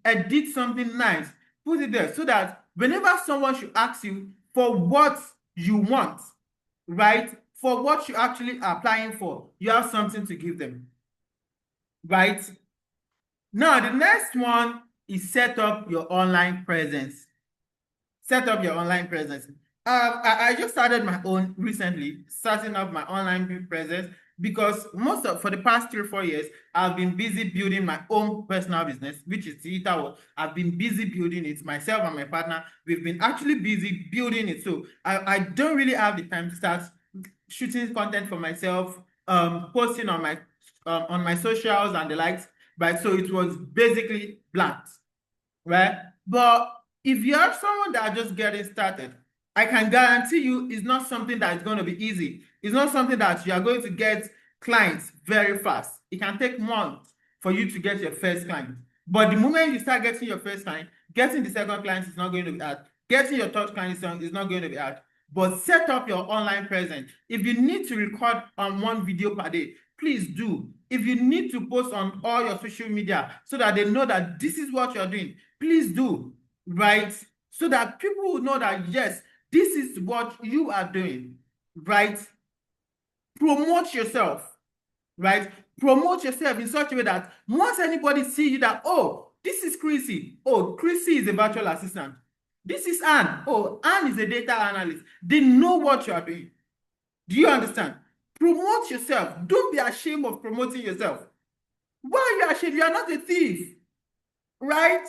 edit something nice, put it there so that whenever someone should ask you for what you want, right? For what you actually are applying for, you have something to give them, right? Now, the next one is set up your online presence. Set up your online presence. I just started my own recently, starting up my online presence because for the past 3 or 4 years, I've been busy building my own personal business, which is Digital World. I've been busy building it myself and my partner. We've been actually busy building it. So I don't really have the time to start shooting content for myself, posting on my socials and the likes, right? So it was basically blank, right? But if you have someone that are just getting started, I can guarantee you it's not something that is going to be easy. It's not something that you are going to get clients very fast. It can take months for you to get your first client. But the moment you start getting your first client, getting the second client is not going to be hard. Getting your third client is not going to be hard. But set up your online presence. If you need to record on one video per day, please do. If you need to post on all your social media so that they know that this is what you're doing, please do, right? So that people will know that, yes, this is what you are doing, right? Promote yourself, right? Promote yourself in such a way that once anybody see you that, oh, this is Chrissy. Oh, Chrissy is a virtual assistant. This is Anne. Oh, Anne is a data analyst. They know what you are doing. Do you understand? Promote yourself. Don't be ashamed of promoting yourself. Why are you ashamed? You are not a thief, right?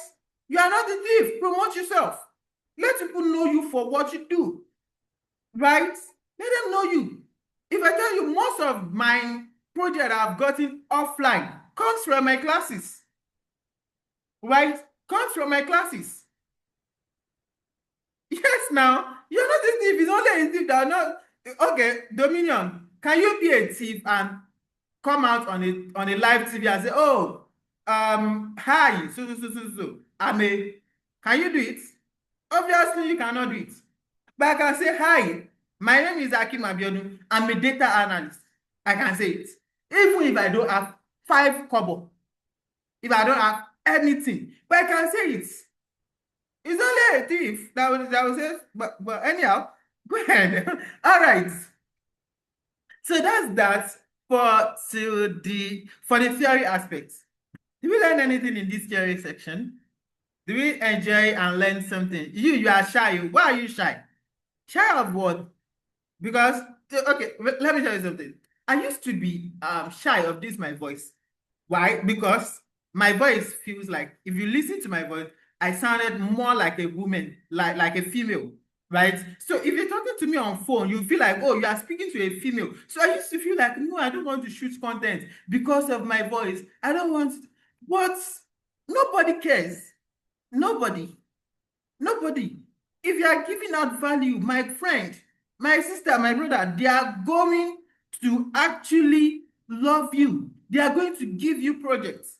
You are not a thief. Promote yourself. Let people know you for what you do, right? Let them know you. If I tell you, most of my project I've gotten offline comes from my classes, right? Comes from my classes. Yes, now, you're not a thief. It's only a thief that are not. Okay, Dominion, can you be a thief and come out on a live TV and say, oh, hi, so, I'm a, can you do it? Obviously, you cannot do it. But I can say, hi, my name is Akim Abiodun. I'm a data analyst. I can say it. Even if I don't have 5 kobo, if I don't have anything, but I can say it. It's only a thief that will say, but anyhow, go ahead. All right. So that's that for the theory aspects. Did we learn anything in this theory section? Do we enjoy and learn something? You are shy. Why are you shy? Shy of what? Because okay, let me tell you something. I used to be shy of this my voice. Why? Because my voice feels like, if you listen to my voice, I sounded more like a woman, like a female, right? So if you're talking to me on phone, you feel like, oh, you are speaking to a female. So I used to feel like, no, I don't want to shoot content because of my voice. I don't want. What? Nobody cares. Nobody. Nobody. If you are giving out value, my friend, my sister, my brother, they are going to actually love you. They are going to give you projects.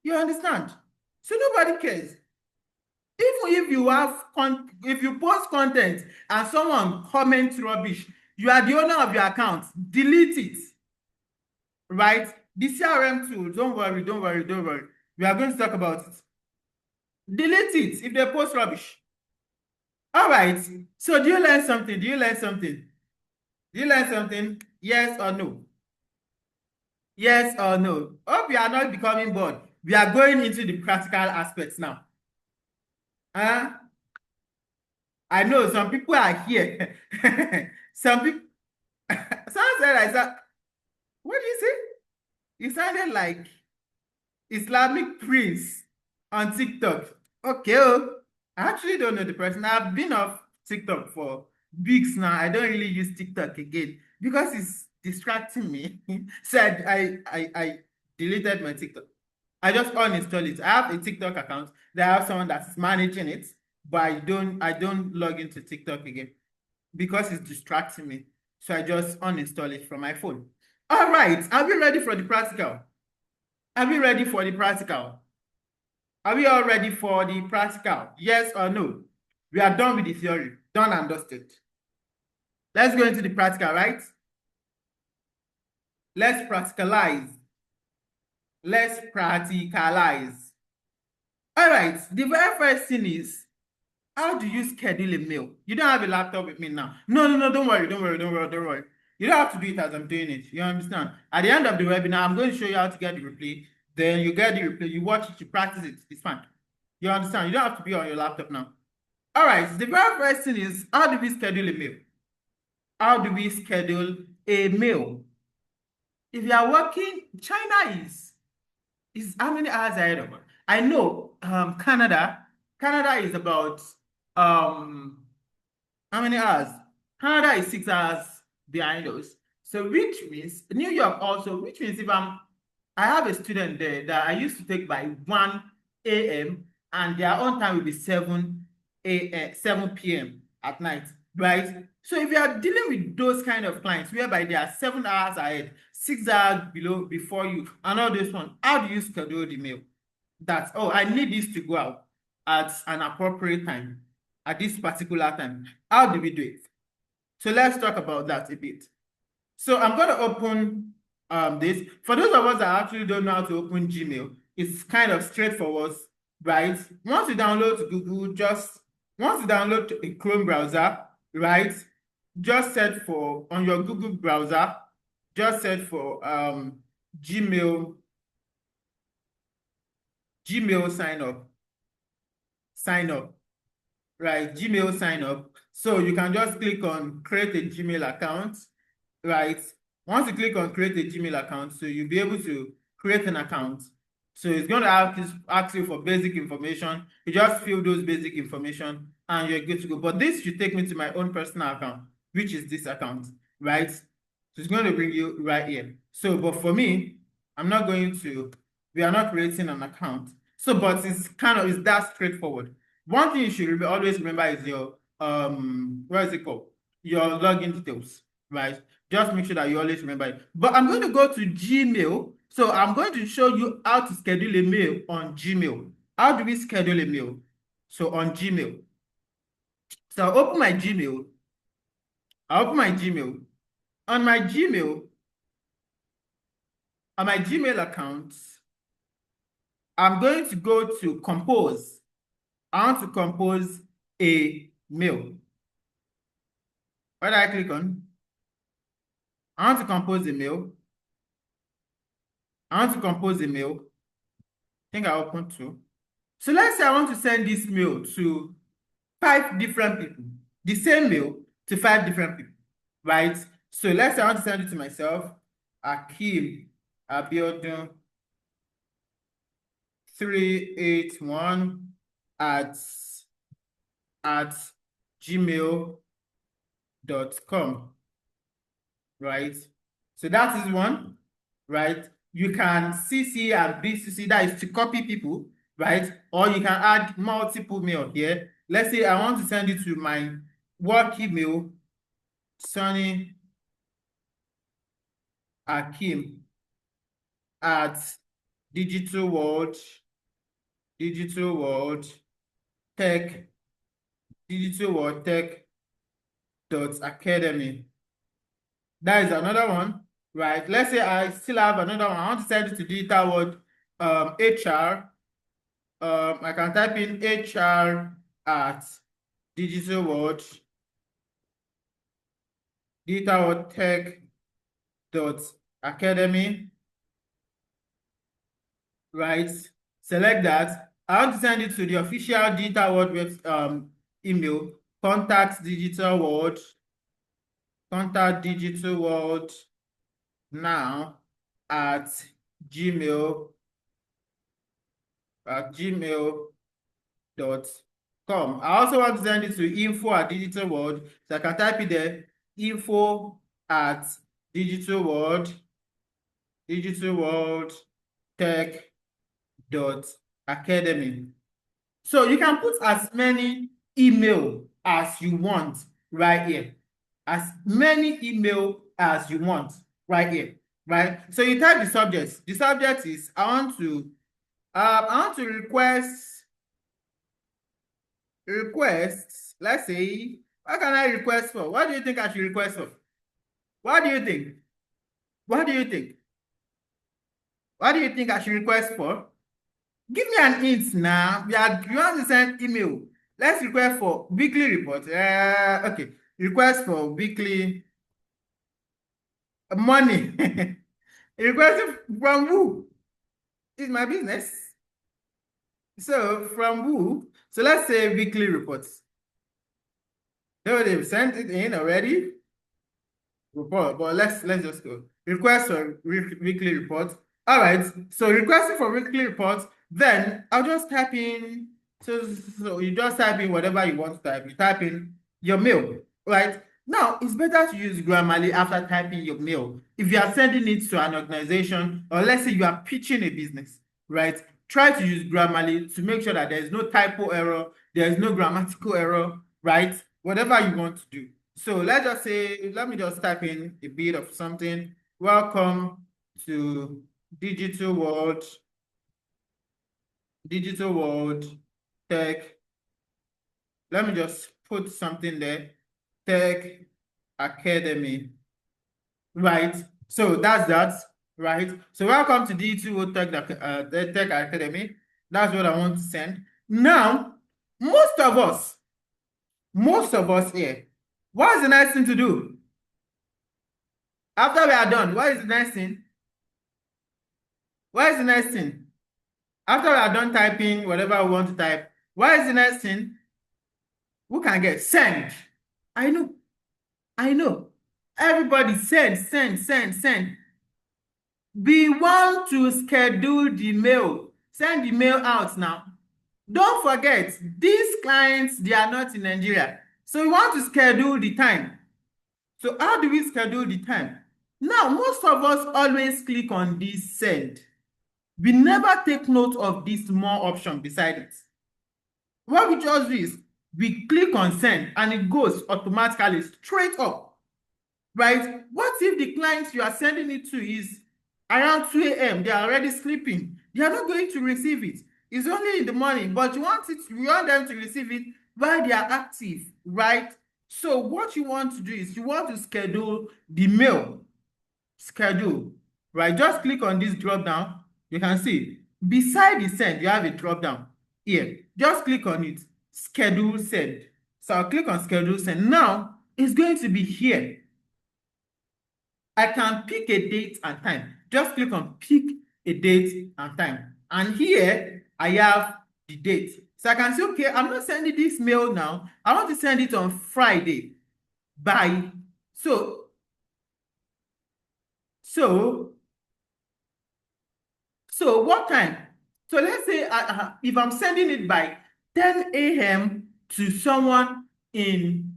You understand? So nobody cares. Even if you if you post content and someone comments rubbish, you are the owner of your account. Delete it. Right? The CRM tool, don't worry. We are going to talk about it. Delete it if they post rubbish. All right. So do you learn something? Do you learn something? Do you learn something? Yes or no? Yes or no? Hope you are not becoming bored. We are going into the practical aspects now. I know some people are here. Some people. Someone said, I said, what do you say? You sounded like Islamic prince on TikTok. Okay, oh, I actually don't know the person. I've been off TikTok for weeks now. I don't really use TikTok again because it's distracting me. So I deleted my TikTok. I just uninstall it. I have a TikTok account. That I have someone that's managing it, but I don't log into TikTok again because it's distracting me. So I just uninstall it from my phone. All right, are we ready for the practical? Are we ready for the practical? Are we all ready for the practical? Yes or no? We are done with the theory, done and dusted. Let's go into the practical, right? Let's practicalize. Let's practicalize. All right, the very first thing is, how do you schedule a meal? You don't have a laptop with me now. No, don't worry. You don't have to do it as I'm doing it. You understand? At the end of the webinar, I'm going to show you how to get the replay. Then you get the replay, you watch it, you practice it. It's fine. You understand? You don't have to be on your laptop now. All right, the very first thing is, how do we schedule a meal? How do we schedule a meal? If you are working, China is how many hours ahead of us? I know Canada is about how many hours? Canada is 6 hours behind us. So which means New York also, which means if I have a student there that I used to take by 1 a.m. and their own time will be 7 p.m. at night, right? So if you are dealing with those kind of clients whereby they are 7 hours ahead, 6 hours below before you, and all this one, how do you schedule the meal? That, oh, I need this to go out at an appropriate time, at this particular time. How do we do it? So let's talk about that a bit. So I'm going to open this. For those of us that actually don't know how to open Gmail, it's kind of straightforward, right? Once you download Google, once you download a Chrome browser, right? Just search for, on your Google browser, just search for Gmail sign up, right? Gmail sign up. So you can just click on create a Gmail account, right? Once you click on create a Gmail account, so you'll be able to create an account. So it's going to ask you for basic information. You just fill those basic information and you're good to go. But this should take me to my own personal account, which is this account, right? So it's going to bring you right here. So, but for me, we are not creating an account. So, but it's that straightforward. One thing you should always remember is your, what is it called? Your login details, right? Just make sure that you always remember it. But I'm going to go to Gmail. So I'm going to show you how to schedule a mail on Gmail. How do we schedule a mail? So on Gmail. So I'll open my Gmail. On my Gmail account, I'm going to go to compose. I want to compose a mail. What do I click on? I want to compose a mail. I think I opened two. So let's say I want to send this mail to 5 different people. The same mail to 5 different people, right? So let's say I want to send it to myself, Akeem Abiodun 381 at gmail.com, right? So that is one, right? You can CC and BCC, that is to copy people, right? Or you can add multiple mail here. Let's say I want to send it to my work email, Sonny Akeem at digital world tech academy. That is another one, right? Let's say I still have another one. I want to send it to digital world HR. I can type in HR at digital world tech academy, right? Select that. I want to send it to the official digital world email, contact digital world now at gmail.com. I also want to send it to info at digital world, so I can type it there, info at digital world tech academy. So you can put as many email as you want right here. As many email as you want right here, right? So you type the subject. The subject is I want to request request, let's say, what can I request for? What do you think I should request for? What do you think? What do you think? What do you think I should request for? Give me an hint now. You want to send email. Let's request for weekly report. Okay. Request for weekly money. Request from who? It's my business. So from who? So let's say weekly reports. No, they've sent it in already. Report, but let's just go. Request for weekly report. All right. So requesting for weekly reports. Then I'll just type in. So you just type in whatever you want to type. You type in your mail, right? Now it's better to use Grammarly after typing your mail. If you are sending it to an organization, or let's say you are pitching a business, right? Try to use Grammarly to make sure that there is no typo error, there is no grammatical error, right? Whatever you want to do. So let's just say, let me just type in a bit of something. Welcome to Digital World Tech. Let me just put something there. Tech Academy. Right. So that's that. Right. So welcome to Digital World Tech Academy. That's what I want to send. Now, most of us here, what is the next thing to do? After we are done, what is the next thing? What is the next thing? After we are done typing whatever we want to type, what is the next thing? Who can get? Send. I know. Everybody send. We want to schedule the mail. Send the mail out now. Don't forget, these clients, they are not in Nigeria. So we want to schedule the time. So how do we schedule the time? Now, most of us always click on this send. We never take note of this more option beside it. What we just do is we click on send and it goes automatically straight up, right? What if the client you are sending it to is around 2 a.m. They are already sleeping. They are not going to receive it. It's only in the morning, but you want them to receive it while they are active, right? So what you want to do is you want to schedule the mail. Schedule, right? Just click on this drop down. You can see beside the send, you have a drop down here. Just click on it. Schedule send. So I'll click on schedule send. Now it's going to be here. I can pick a date and time. Just click on pick a date and time. And here I have the date. So I can say, okay, I'm not sending this mail now. I want to send it on Friday by so what time? So let's say if I'm sending it by 10 a.m. to someone in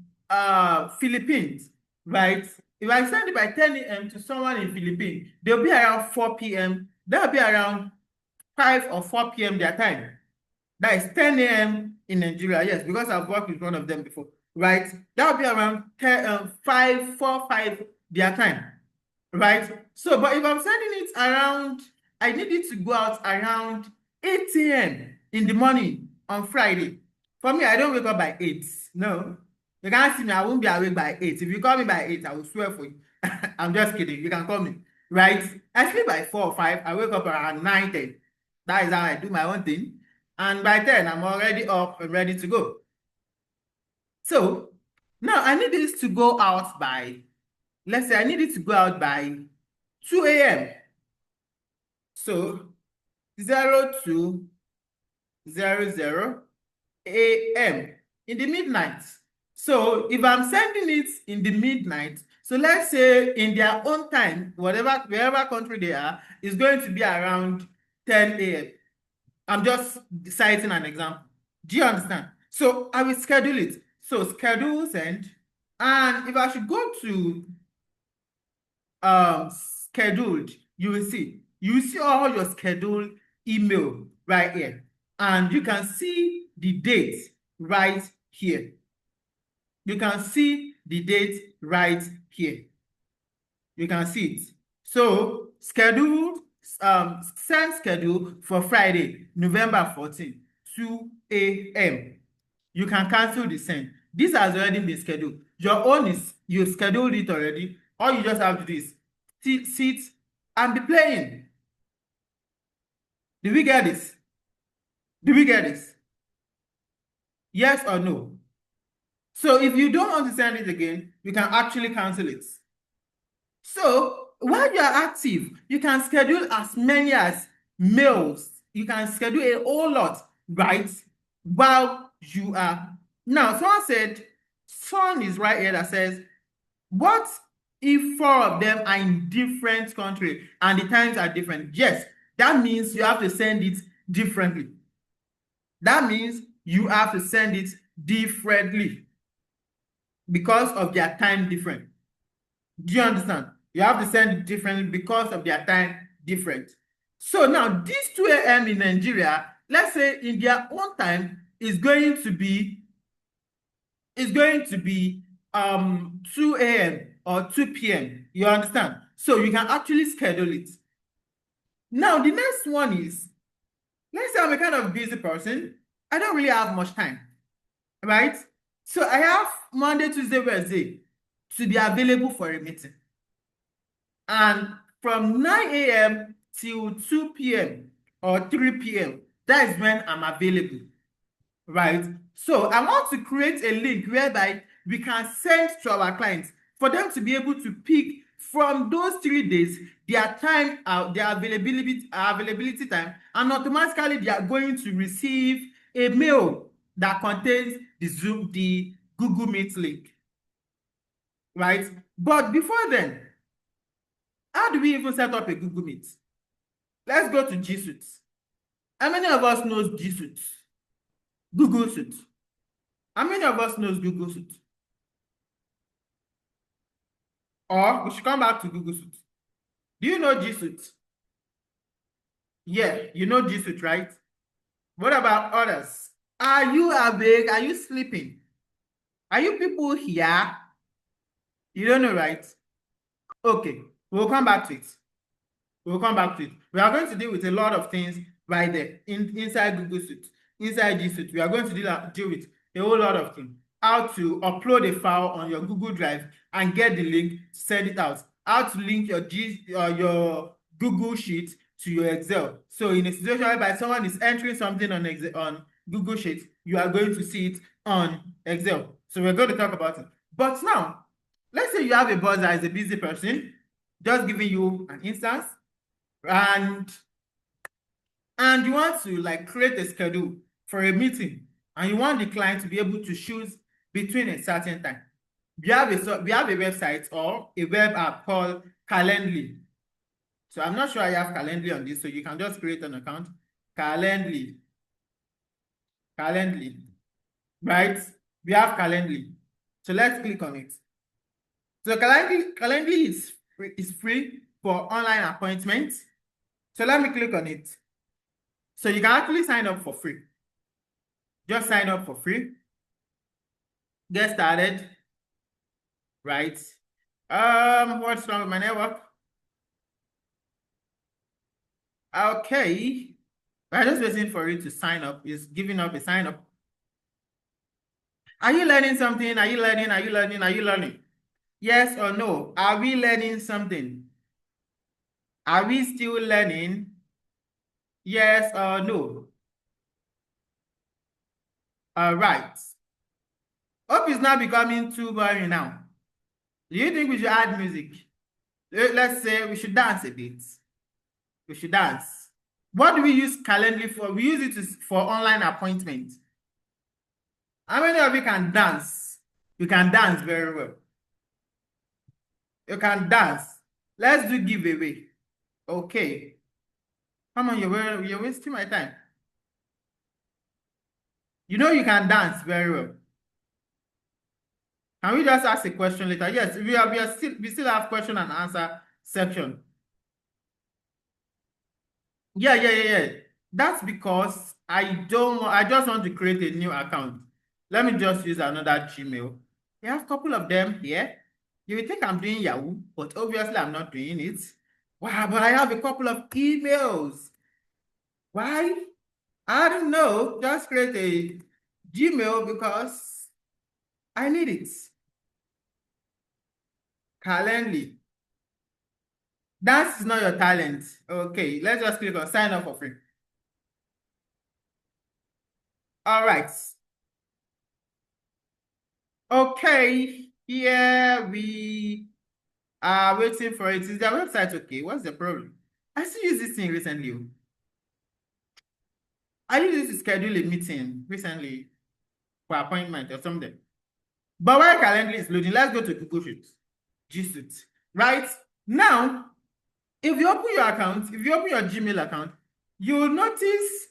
Philippines, right? If I send it by 10 a.m. to someone in Philippines, they'll be around 4 p.m. That'll be around 5 or 4 p.m. their time. That is 10 a.m. in Nigeria. Yes, because I've worked with one of them before, right? That'll be around 5 their time, right? So, but if I'm sending it around, I need it to go out around 8 a.m. in the morning on Friday. For me, I don't wake up by 8. No, you can't see me. I won't be awake by 8. If you call me by 8, I will swear for you. I'm just kidding. You can call me, right? I sleep by 4 or 5. I wake up around 9, 10. That is how I do my own thing. And by 10, I'm already up and ready to go. So now I need this to go out by, let's say I need it to go out by 2 a.m. So 0200 a.m. in the midnight. So if I'm sending it in the midnight, so let's say in their own time, wherever country they are, is going to be around 10 a.m. I'm just citing an example. Do you understand? So I will schedule it. So schedule send. And if I should go to scheduled, you will see all your scheduled email right here. And you can see the date right here. You can see the date right here. You can see it. So scheduled, send schedule for Friday, November 14, 2 a.m. you can cancel the send. This has already been scheduled. Your own is you scheduled it already. All you just have to do is sit and be playing. Did we get this? Did we get this? Yes or no? So if you don't want to send it again, you can actually cancel it. So while you are active, you can schedule as many as mails. You can schedule a whole lot, right? While you are. Now, someone said, son is right here that says, what if 4 of them are in different countries and the times are different? Yes, that means you have to send it differently. That means you have to send it differently because of their time different. Do you understand? You have to send it differently because of their time different. So now this 2 a.m. in Nigeria, let's say in their own time is going to be 2 a.m. or 2 p.m. You understand? So you can actually schedule it. Now the next one is, let's say I'm a kind of busy person. I don't really have much time, right? So I have Monday, Tuesday, Wednesday to be available for a meeting. And from 9 a.m. till 2 p.m. or 3 p.m., that is when I'm available, right? So I want to create a link whereby we can send to our clients for them to be able to pick from those 3 days their time, their availability time, and automatically they are going to receive a mail that contains the Google Meet link, right? But before then, how do we even set up a Google Meet? Let's go to G Suite. How many of us knows G Suite? Google Suite. How many of us knows Google Suite? Or we should come back to Google Suite. Do you know G Suite? Yeah, you know G Suite, right? What about others? Are you awake? Are you sleeping? Are you people here? You don't know, right? Okay, we'll come back to it. We'll come back to it. We are going to deal with a lot of things right there inside Google Suite, inside G Suite. We are going to deal with a whole lot of things. How to upload a file on your Google Drive and get the link to send it out. How to link your Google Sheet to your Excel. So in a situation whereby someone is entering something on Google Sheet, you are going to see it on Excel. So we're going to talk about it. But now, let's say you have a boss that is a busy person, just giving you an instance, and you want to like create a schedule for a meeting, and you want the client to be able to choose between a certain time. We have a website or a web app called Calendly. So I'm not sure I have Calendly on this, so you can just create an account. Calendly, right? We have Calendly. So let's click on it. So Calendly is free for online appointments. So let me click on it. So you can actually sign up for free. Just sign up for free. Get started. Right. What's wrong with my network? Okay. I'm just waiting for it to sign up. It's giving up a sign up. Are you learning something? Are you learning? Are you learning? Are you learning? Yes or no? Are we learning something? Are we still learning? Yes or no? All right. Hope it's not becoming too boring now. Do you think we should add music? Let's say we should dance a bit. We should dance. What do we use Calendly for? We use it for online appointments. How many of you can dance? You can dance very well. You can dance. Let's do giveaway. Okay. Come on, you're wasting my time. You know you can dance very well. Can we just ask a question later? Yes, we still have question and answer section. Yeah. That's because I just want to create a new account. Let me just use another Gmail. We have a couple of them here. You will think I'm doing Yahoo, but obviously I'm not doing it. Wow, but I have a couple of emails. Why? I don't know. Just create a Gmail because I need it. Calendly. Dance is not your talent. Okay, let's just click on sign up for free. All right. Okay, here we are waiting for it. Is their website okay? What's the problem? I still use this thing recently. I used it to schedule a meeting recently for appointment or something. But while Calendly is loading, let's go to Google Sheets. G Suite. Right? Now, if you open your account, if you open your Gmail account, you will notice,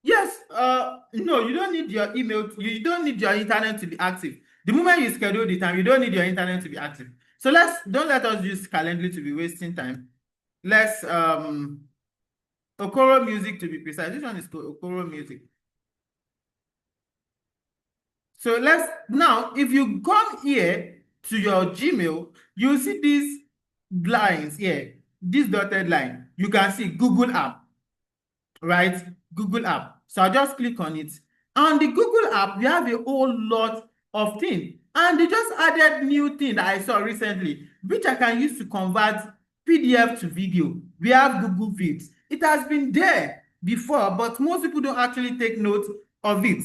yes, no, you don't need your email, you don't need your internet to be active. The moment you schedule the time, you don't need your internet to be active. So don't let us use Calendly to be wasting time. Let's Okoro Music to be precise. This one is called Okoro Music. So now, if you come here to your Gmail, you see these lines here, this dotted line. You can see Google app, right? Google app. So I'll just click on it. On the Google app, we have a whole lot of things. And they just added new thing that I saw recently, which I can use to convert PDF to video. We have Google Vids. It has been there before, but most people don't actually take note of it,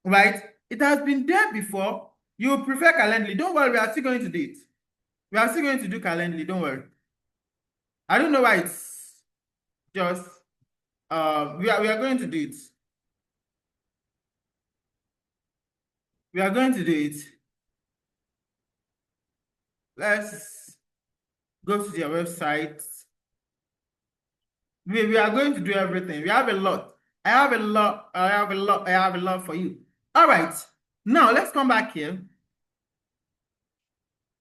right? It has been there before. You prefer Calendly. Don't worry, we are still going to do it. We are still going to do Calendly, don't worry. I don't know why it's just, we are going to do it. We are going to do it. Let's go to their website. We are going to do everything. We have a lot. I have a lot for you. All right. Now let's come back here.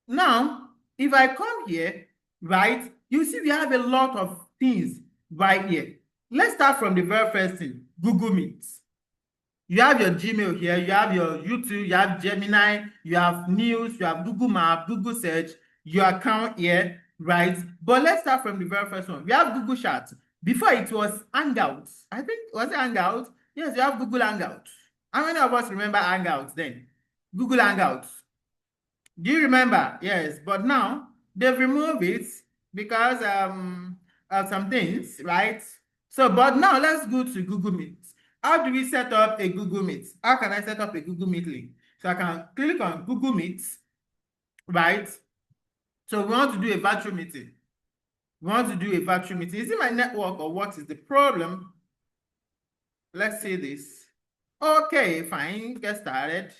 Now, if I come here, right, you see we have a lot of things right here. Let's start from the very first thing, Google Meet. You have your Gmail here, you have your YouTube, you have Gemini, you have News, you have Google Map, Google Search, your account here, right? But let's start from the very first one. We have Google Chat. Before it was Hangouts. I think, was it Hangouts? Yes, you have Google Hangouts. How many of us remember Hangouts then? Google Hangouts. Do you remember? Yes, but now they've removed it because of some things, right? So, but now let's go to Google Meet. How do we set up a Google Meet? How can I set up a Google Meet link? So I can click on Google Meet, right? So we want to do a virtual meeting. We want to do a virtual meeting. Is it my network or what is the problem? Let's see this. Okay, fine, get started.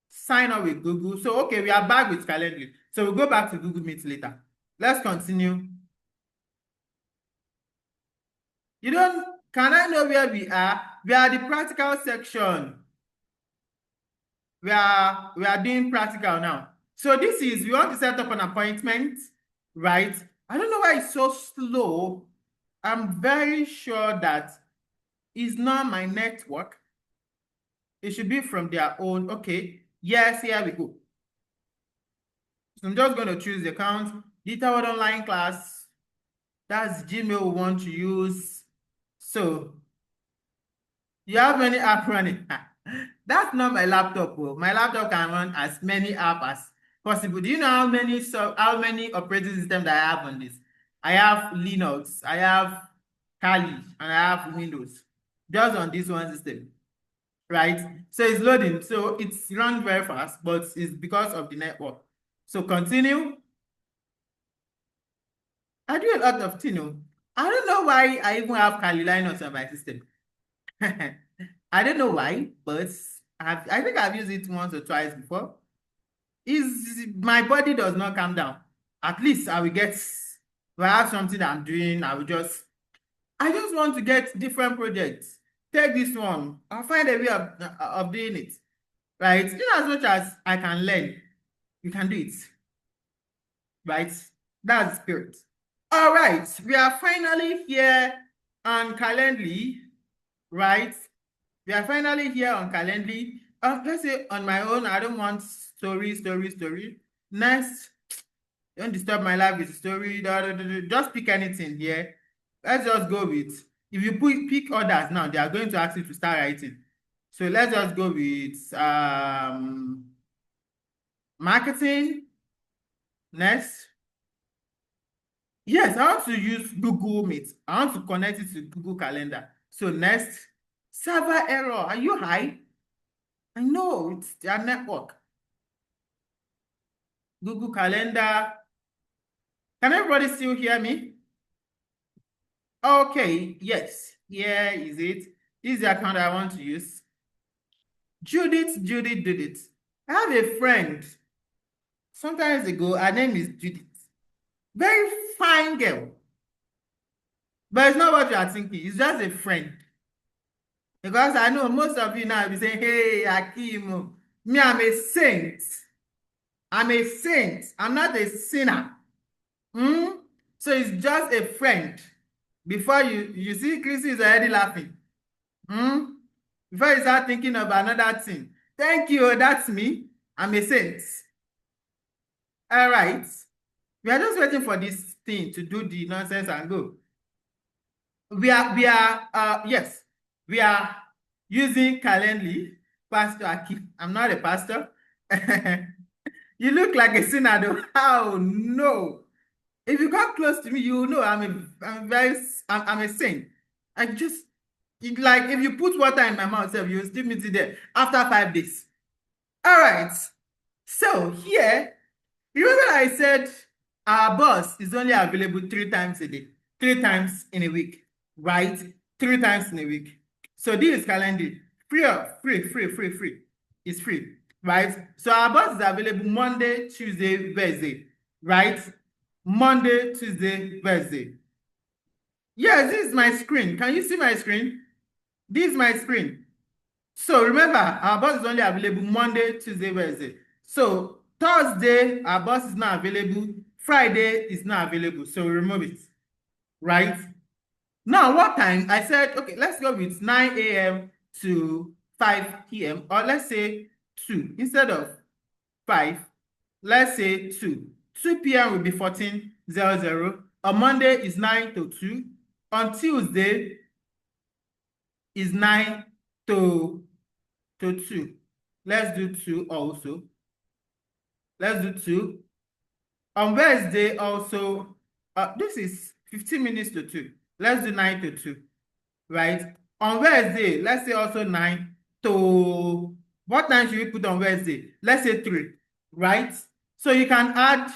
Sign up with Google. So, okay, we are back with Calendly. So we'll go back to Google Meet later. Let's continue. Can I know where we are? We are the practical section. We are doing practical now. So this is, we want to set up an appointment, right? I don't know why it's so slow. I'm very sure that it's not my network. It should be from their own. Okay. Yes, here we go. So I'm just going to choose the account. Digital World Online class. That's Gmail we want to use. So you have many apps running. That's not my laptop. Bro. My laptop can run as many apps as possible. Do you know how many operating systems that I have on this? I have Linux, I have Kali, and I have Windows. Just on this one system. Right? So it's loading. So it's run very fast, but it's because of the network. So continue. I do a lot of things. I don't know why I even have Kali Linux on my system. I don't know why, but I think I've used it once or twice before. My body does not calm down. At least I will get, if I have something that I'm doing, I just want to get different projects. Take this one. I'll find a way of doing it. Right? In as much as I can learn, you can do it. Right? That's the spirit. All right. We are finally here on Calendly. Right? We are finally here on Calendly. Let's say on my own, I don't want story. Next, don't disturb my life with story. Just pick anything here. let's just go with, if you pick others now, they are going to ask you to start writing. So let's just go with marketing. Next. Yes, I want to use Google Meet. I want to connect it to Google Calendar. So next, server error. Are you high? I know it's their network. Google Calendar. Can everybody still hear me? Okay, yes. Here is it. This is the account I want to use. Judith did it. I have a friend. Sometimes ago, her name is Judith. Very fine girl. But it's not what you are thinking. It's just a friend. Because I know most of you now be saying, hey, Akim, me, I'm a saint. I'm a saint. I'm not a sinner. So it's just a friend. Before you see, Chrissy is already laughing. Before you start thinking of another thing. Thank you, that's me. I'm a saint. All right. We are just waiting for this thing to do the nonsense and go. Yes, we are using Calendly. Pastor Akim. I'm not a pastor. You look like a sinner though. Oh no. If you come close to me, you know I'm a saint. I just, like, if you put water in my mouth, you still meet it there after 5 days. All right. So here, remember I said our boss is only available 3 times a day, 3 times in a week, right? 3 times in a week. So this is Calendly. Free. It's free, right? So our boss is available Monday, Tuesday, Wednesday, right? Monday, Tuesday, Wednesday. Yes, this is my screen. Can you see my screen? This is my screen. So remember, our boss is only available Monday, Tuesday, Wednesday. So Thursday, our boss is not available. Friday is not available. So we remove it, right? Now, what time? I said, okay, let's go with 9 a.m. to 5 p.m. Or let's say 2. Instead of 5, let's say 2. 2 p.m. will be 14:00. On Monday is 9 to 2. On Tuesday is 9 to 2. Let's do 2 also. Let's do 2. On Wednesday also, this is 15 minutes to 2. Let's do 9 to 2, right? On Wednesday, let's say also 9 to, what time should we put on Wednesday? Let's say 3, right? So you can add,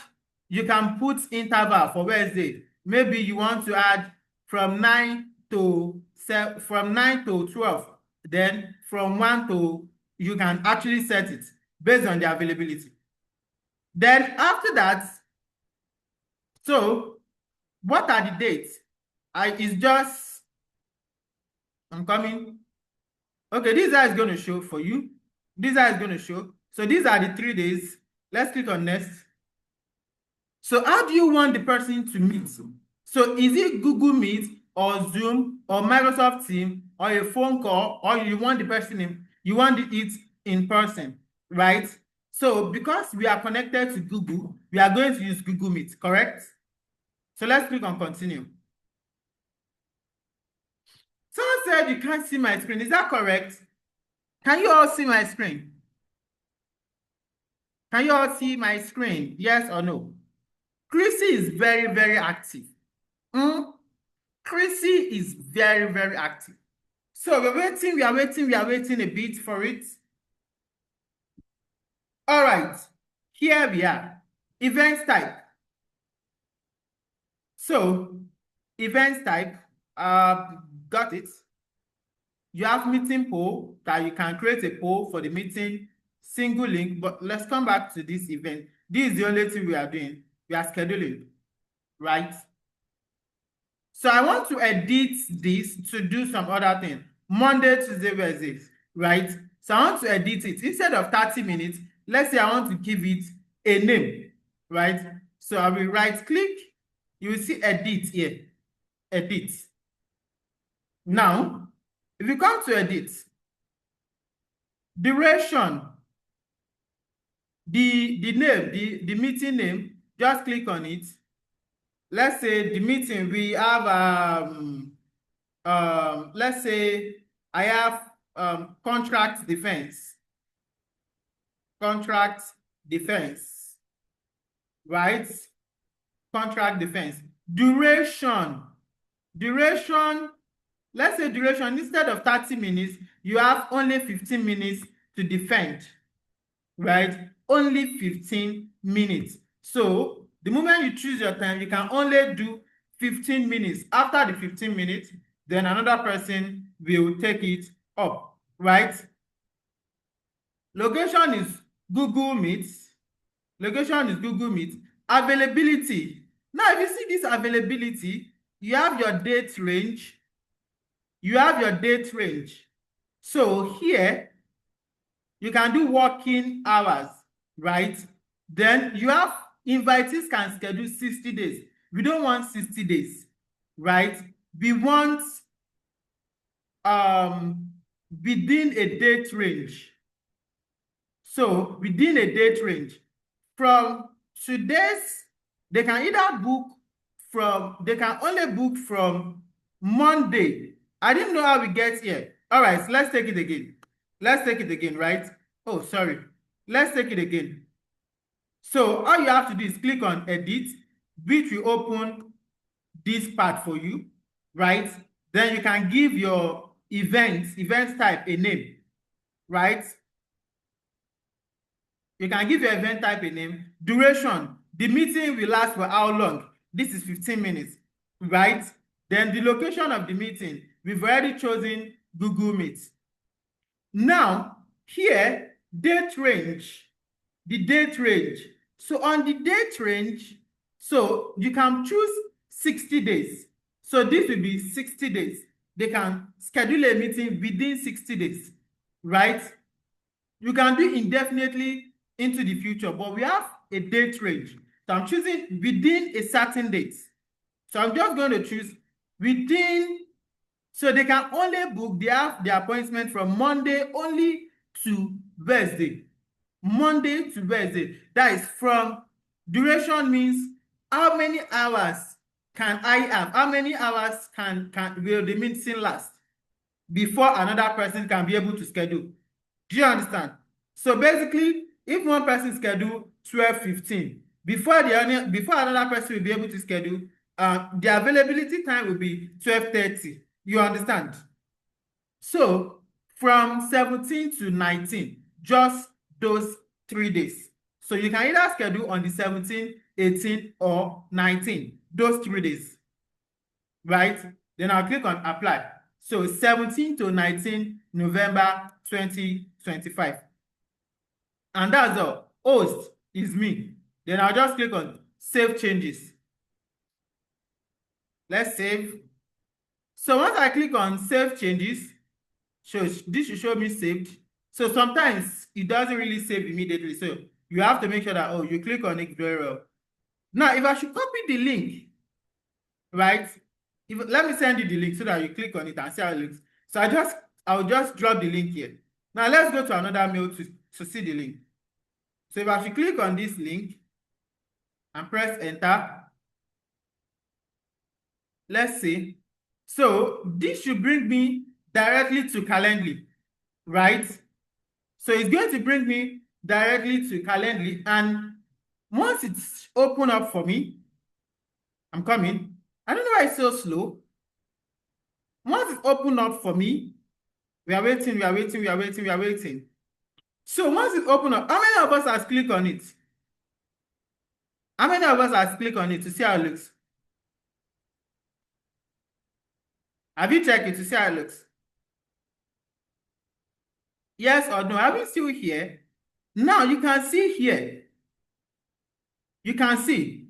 you can put interval for Wednesday. Maybe you want to add from 9 to 12. Then from 1 to, you can actually set it based on the availability. Then after that, so what are the dates? It's just, I'm coming. Okay, this is going to show for you. This is going to show. So these are the 3 days. Let's click on next. So how do you want the person to meet? So is it Google Meet or Zoom or Microsoft Teams or a phone call, or you want the person you want it in person, right? So because we are connected to Google, we are going to use Google Meet, correct? So let's click on continue. Someone said you can't see my screen. Is that correct? Can you all see my screen? Can you all see my screen? Yes or no? Chrissy is very, very active. Chrissy is very, very active. So we are waiting a bit for it. All right, here we are. Events type. So events type, got it. You have meeting poll that you can create a poll for the meeting, single link, but let's come back to this event. This is the only thing we are doing. We are scheduling, right? So I want to edit this to do some other thing. Monday, Tuesday, Wednesday, right? So I want to edit it. Instead of 30 minutes, let's say I want to give it a name, right? So I will right click. You will see edit here. Edit. Now, if you come to edit, duration, the name, the meeting name, just click on it. let's say the meeting we have, let's say I have contract defense, right? Contract defense. Duration, let's say duration, instead of 30 minutes, you have only 15 minutes to defend, right? Only 15 minutes. So the moment you choose your time, you can only do 15 minutes. After the 15 minutes, then another person will take it up, right? Location is Google Meet. Availability. Now, if you see this availability, you have your date range. So here, you can do working hours, right? Then you have invitees can schedule 60 days. We don't want 60 days, right? We want within a date range. So within a date range, from today's, they can only book from Monday. I didn't know how we get here. All right, so let's take it again. Right? Oh, sorry. Let's take it again. So all you have to do is click on edit, which will open this part for you, right? Then you can give your event type a name, right? You can give your event type a name. Duration, the meeting will last for how long? This is 15 minutes, right? Then the location of the meeting, we've already chosen Google Meet. Now, here, date range, the date range. So on the date range, so you can choose 60 days. So this will be 60 days. They can schedule a meeting within 60 days, right? You can do indefinitely into the future, but we have a date range. So I'm choosing within a certain date. So I'm just going to choose within, so they can only book, they have the appointment from Monday only to Wednesday. Monday to Wednesday. That is from, duration means how many hours can I have? How many hours will the meeting last before another person can be able to schedule? Do you understand? So basically, if one person schedule 12:15, before another person will be able to schedule, the availability time will be 12:30. You understand? So from 17 to 19, just those 3 days. So you can either schedule on the 17, 18, or 19, those 3 days, right? Then I'll click on apply. So 17 to 19 November 2025. And that's all. Host is me. Then I'll just click on save changes. Let's save. So once I click on save changes, so this should show me saved. So sometimes it doesn't really save immediately. So you have to make sure that, you click on it very well. Now, if I should copy the link, right? Let me send you the link so that you click on it and see how it looks. So I'll just drop the link here. Now let's go to another mail to see the link. So if I should click on this link and press enter, let's see. So this should bring me directly to Calendly, right? So it's going to bring me directly to Calendly, and once it's open up for me, I'm coming. I don't know why it's so slow. Once it's open up for me, we are waiting. So once it's open up, how many of us has clicked on it? How many of us has clicked on it to see how it looks? Have you checked it to see how it looks? Yes or no? Are we still here? Now you can see here. You can see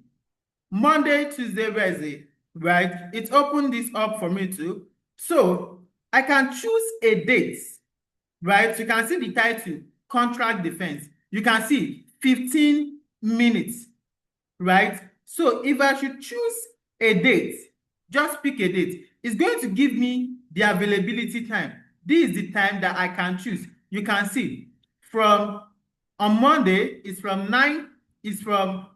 Monday, Tuesday, Wednesday, right? It's opened this up for me too. So I can choose a date, right? You can see the title, contract defense. You can see 15 minutes, right? So if I should choose a date, just pick a date. It's going to give me the availability time. This is the time that I can choose. You can see on Monday, it's from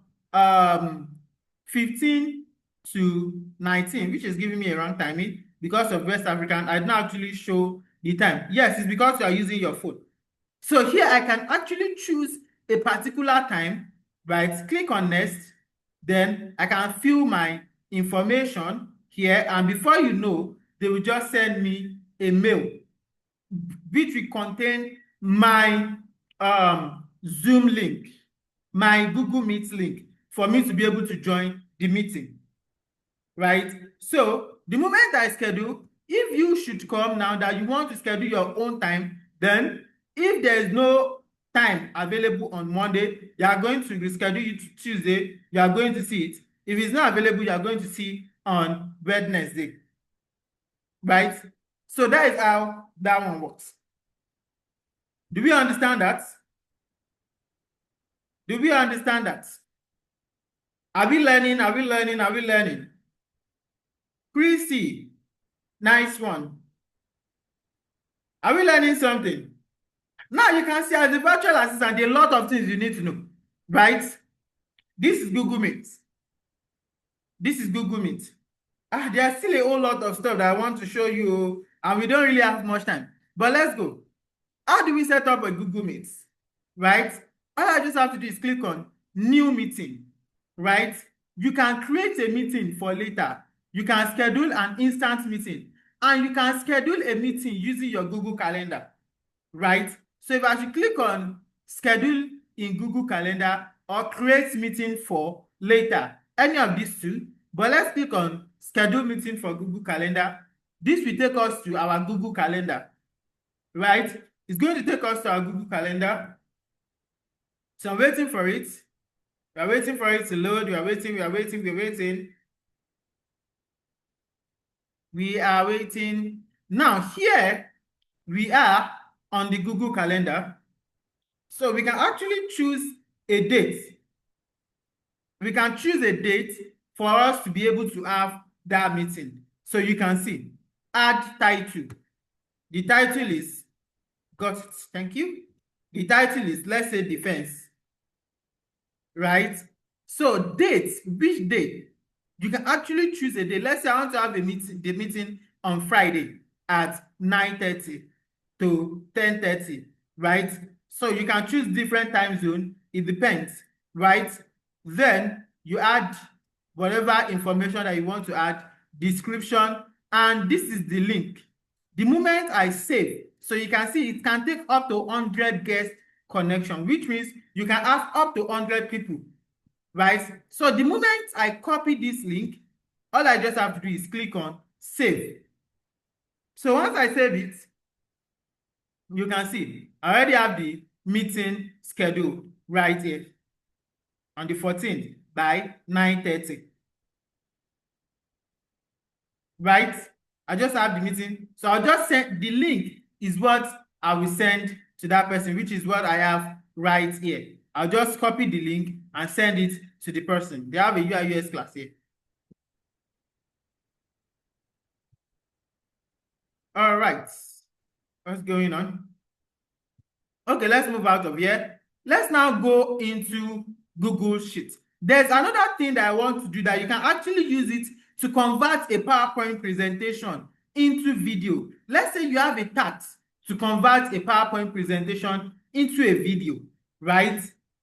15 to 19, which is giving me a wrong timing because of West African. I did not actually show the time. Yes, it's because you are using your phone. So here I can actually choose a particular time, right? Click on next, then I can fill my information here, and before you know, they will just send me a mail which will contain my Zoom link, my Google Meet link for me to be able to join the meeting, right? So the moment I schedule, if you should come now that you want to schedule your own time, then if there is no time available on Monday, you are going to reschedule it to Tuesday, you are going to see it. If it's not available, you are going to see on Wednesday, right? So that is how that one works. Do we understand that? Do we understand that? Are we learning? Are we learning? Are we learning? Chrissy, nice one. Are we learning something? Now you can see as a virtual assistant, there are a lot of things you need to know, right? This is Google Meet. This is Google Meet. There's still a whole lot of stuff that I want to show you, and we don't really have much time. But let's go. How do we set up a Google Meet, right? All I just have to do is click on New Meeting, right? You can create a meeting for later. You can schedule an instant meeting, and you can schedule a meeting using your Google Calendar, right? So if I should click on Schedule in Google Calendar or Create Meeting for later, any of these two, but let's click on Schedule Meeting for Google Calendar. This will take us to our Google Calendar, right? It's going to take us to our Google Calendar. So I'm waiting for it. We are waiting for it to load. We are waiting. We are waiting. We are waiting. We are waiting. Now here we are on the Google Calendar. So we can actually choose a date. We can choose a date for us to be able to have that meeting. So you can see, add title. The title is, got it, thank you. The title is, let's say, defense, right? So date, which date? You can actually choose a day. Let's say I want to have the meeting on Friday at 9:30 to 10:30, right? So you can choose different time zone. It depends, right? Then you add whatever information that you want to add, description, and this is the link. The moment I save, so you can see it can take up to 100 guest connection, which means you can have up to 100 people, right? So the moment I copy this link, all I just have to do is click on save. So once I save it, you can see I already have the meeting schedule right here on the 14th by 9:30. Right? I just have the meeting. So I'll just send the link is what I will send to that person, which is what I have right here. I'll just copy the link and send it to the person. They have a UI/UX class here. All right. What's going on? Okay, let's move out of here. Let's now go into Google Sheets. There's another thing that I want to do that you can actually use it to convert a PowerPoint presentation into video. Let's say you have a task to convert a PowerPoint presentation into a video, right?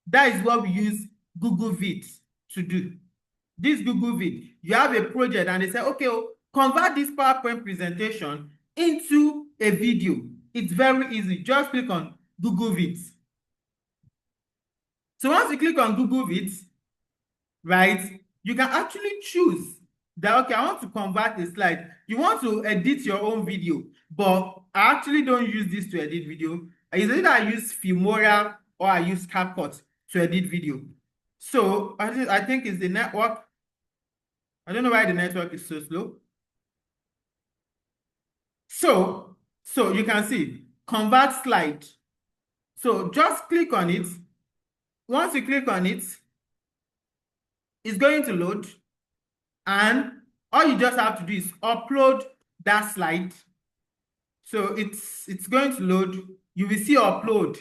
That is what we use Google Vid to do. This Google Vid, you have a project and they say, okay, convert this PowerPoint presentation into a video. It's very easy. Just click on Google Vids. So once you click on Google Vids, right, you can actually choose that, okay, I want to convert a slide. You want to edit your own video, but I actually don't use this to edit video. It's either I use Filmora or I use CapCut to edit video. So I think it's the network. I don't know why the network is so slow. So you can see, convert slide. So just click on it. Once you click on it, it's going to load. And all you just have to do is upload that slide. So it's going to load. You will see upload.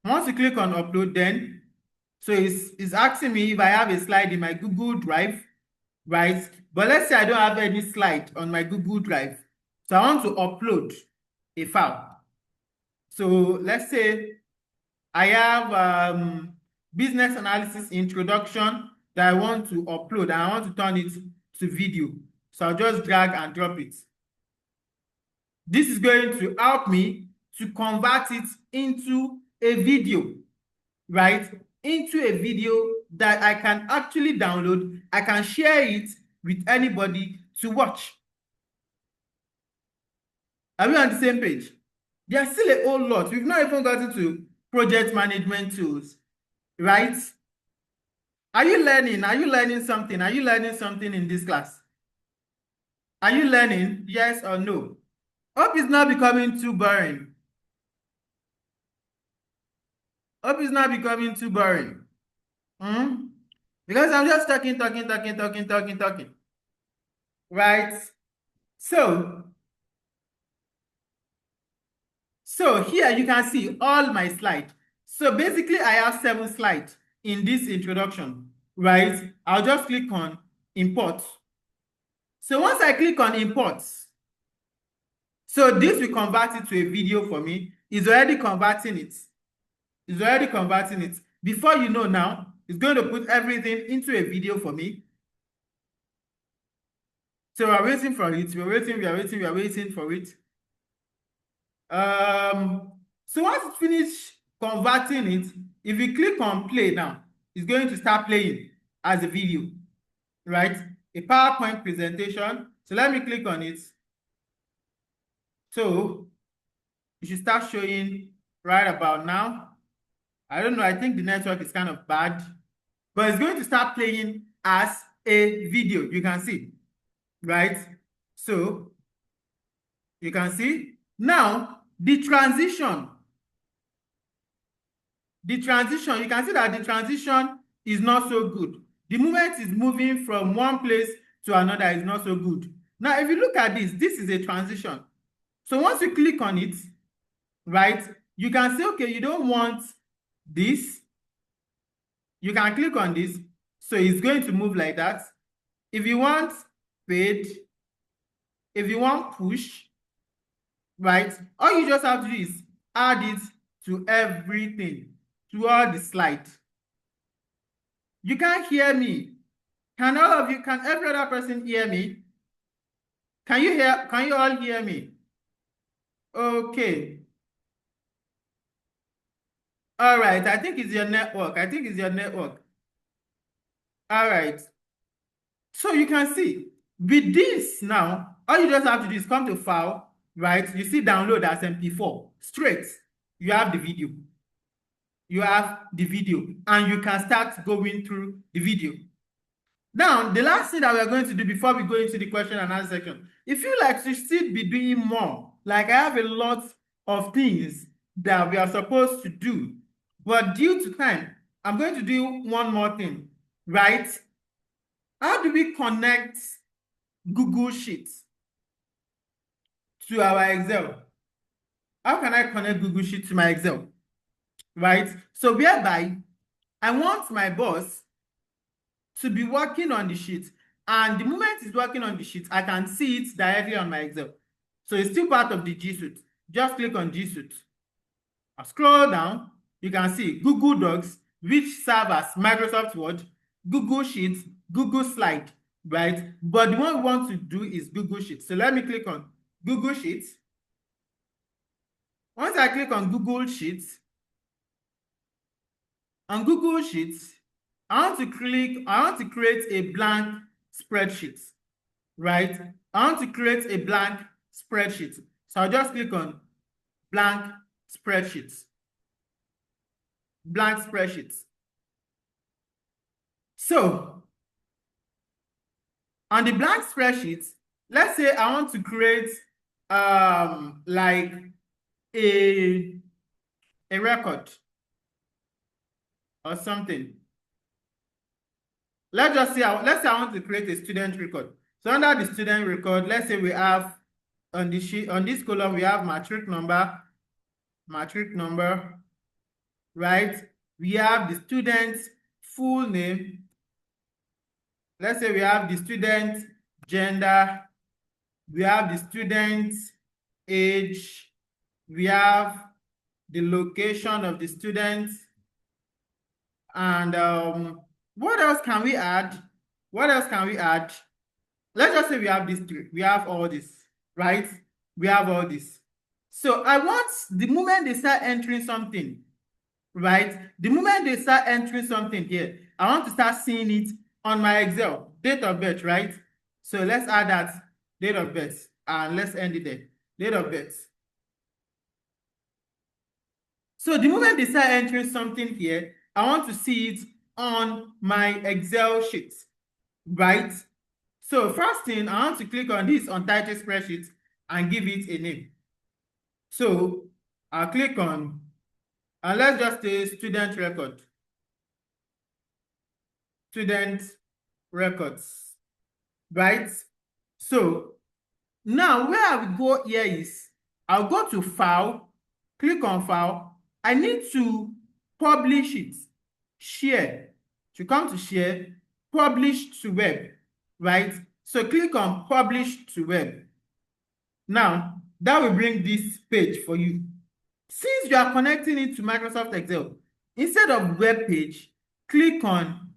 Once you click on upload, then, so it's asking me if I have a slide in my Google Drive. right? But let's say I don't have any slide on my Google Drive. So I want to upload a file. So let's say I have business analysis introduction that I want to upload and I want to turn it to video. So I'll just drag and drop it. This is going to help me to convert it into a video, right? Into a video that I can actually download. I can share it with anybody to watch. Are we on the same page? There's still a whole lot. We've not even gotten to project management tools, right? Are you learning? Are you learning something? Are you learning something in this class? Are you learning? Yes or no? Hope it's not becoming too boring. Hope it's not becoming too boring. Because I'm just talking. Right? So here you can see all my slides. So basically I have 7 slides in this introduction, right? I'll just click on import. So once I click on import, so this will convert it to a video for me. It's already converting it. It's already converting it. Before you know now, it's going to put everything into a video for me. So we're waiting for it. We are waiting for it. So once it's finished converting it, if you click on play now, it's going to start playing as a video, right? A PowerPoint presentation. So let me click on it. So it should start showing right about now. I don't know, I think the network is kind of bad, but it's going to start playing as a video. You can see, right? So you can see now the transition, you can see that the transition is not so good. The movement is moving from one place to another is not so good. Now, if you look at this is a transition. So once you click on it, right, you can say, okay, you don't want this. You can click on this. So it's going to move like that. If you want fade, if you want push, right, all you just have to do is add it to everything, to all the slides. You can't hear me. Can every other person hear me? Can you all hear me? Okay. All right, I think it's your network. All right. So you can see, with this now, all you just have to do is come to file, right? You see download as MP4, straight. You have the video. And you can start going through the video. Now, the last thing that we're going to do before we go into the question and answer section, if you like to still be doing more, like I have a lot of things that we are supposed to do, but due to time, I'm going to do one more thing, right? How do we connect Google Sheets to our Excel? How can I connect Google Sheets to my Excel? Right? So whereby I want my boss to be working on the sheet, and the moment he's working on the sheet, I can see it directly on my Excel. So it's still part of the G Suite. Just click on G Suite. I'll scroll down. You can see Google Docs, which serve as Microsoft Word, Google Sheets, Google Slide, right? But the one we want to do is Google Sheets. So let me click on Google Sheets. Once I click on Google Sheets, I want to create a blank spreadsheet, right? I want to create a blank spreadsheet. So I'll just click on blank spreadsheets. So on the blank spreadsheet, let's say I want to create like a record or something. Let's say I want to create a student record. So under the student record, let's say we have on this column, we have matric number, right? We have the student's full name, let's say we have the student gender, we have the student age, we have the location of the student, and what else can we add? What else can we add? Let's just say we have these three. We have all this, right? We have all this. So I want the moment they start entering something, right? The moment they start entering something here, I want to start seeing it on my Excel. Date of birth, right? So let's add that date of birth and let's end it there. Date of birth. So the moment they start entering something here, I want to see it on my Excel sheet, right? So first thing, I want to click on this untitled spreadsheet and give it a name. So I'll click on, and let's just say student record. Student records, right? So now where I will go here is, I'll go to file, click on file. I need to publish it, share. To come to share, publish to web, right? So click on publish to web. Now, that will bring this page for you. Since you are connecting it to Microsoft Excel, instead of web page, click on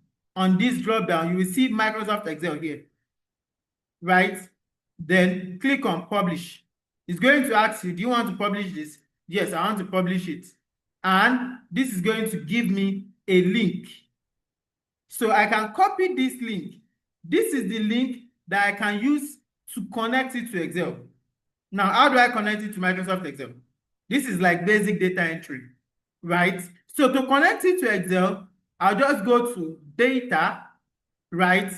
this drop down. You will see Microsoft Excel here, right? Then click on publish. It's going to ask you, do you want to publish this? Yes, I want to publish it. And this is going to give me a link. So I can copy this link. This is the link that I can use to connect it to Excel. Now, how do I connect it to Microsoft Excel? This is like basic data entry, right? So to connect it to Excel, I'll just go to data, right?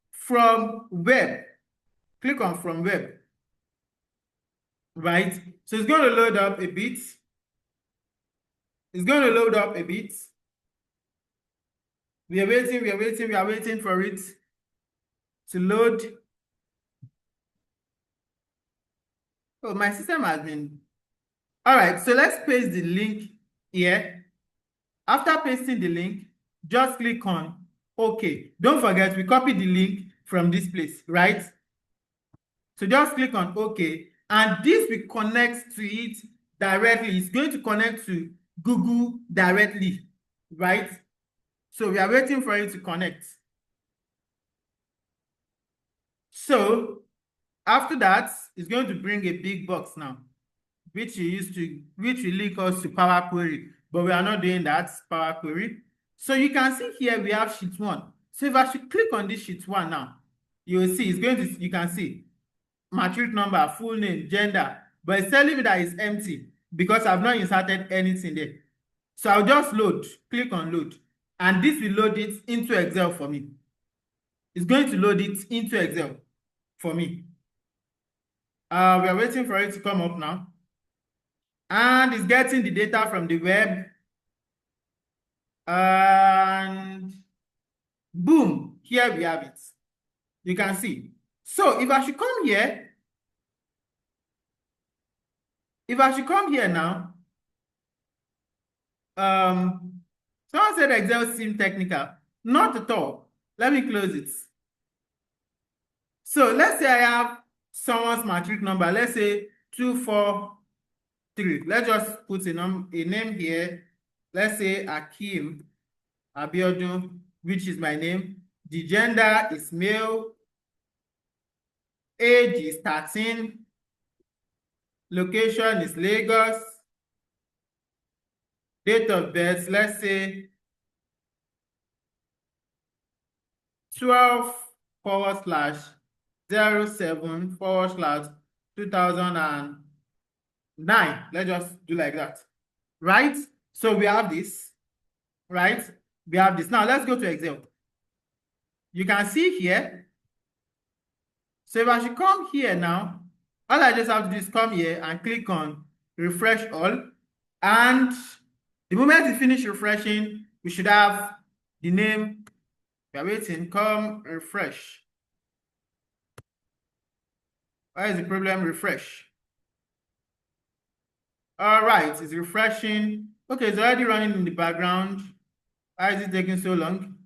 From web, click on from web, right? So it's going to load up a bit. It's going to load up a bit. We are waiting for it to load. Oh, my system has been. All right, so let's paste the link here. After pasting the link, just click on OK. Don't forget, we copied the link from this place, right? So just click on OK, and this will connect to it directly. It's going to connect to Google directly, right? So we are waiting for it to connect. So after that, it's going to bring a big box now, which will link us to Power Query, but we are not doing that, Power Query. So you can see here we have sheet 1. So if I should click on this sheet 1 now, you will see you can see matric number, full name, gender, but it's telling me that it's empty because I've not inserted anything there. So I'll just click on load, and this will load it into Excel for me. It's going to load it into Excel for me. We are waiting for it to come up now. And it's getting the data from the web. And boom, here we have it. You can see. So if I should come here, now, someone said Excel seemed technical. Not at all. Let me close it. So let's say I have someone's matric number. Let's say 243. Let's just put a name here. Let's say Akim Abiodun, which is my name. The gender is male. Age is 13. Location is Lagos. Date of birth, let's say 12/07/2009. Let's just do like that, right? So we have this, right? We have this. Now let's go to Excel. You can see here. So if I should come here now, all I just have to do is come here and click on refresh all. And the moment you finish refreshing, we should have the name. We are waiting. Come refresh. Why is the problem? Refresh. All right, it's refreshing. Okay, it's already running in the background. Why is it taking so long?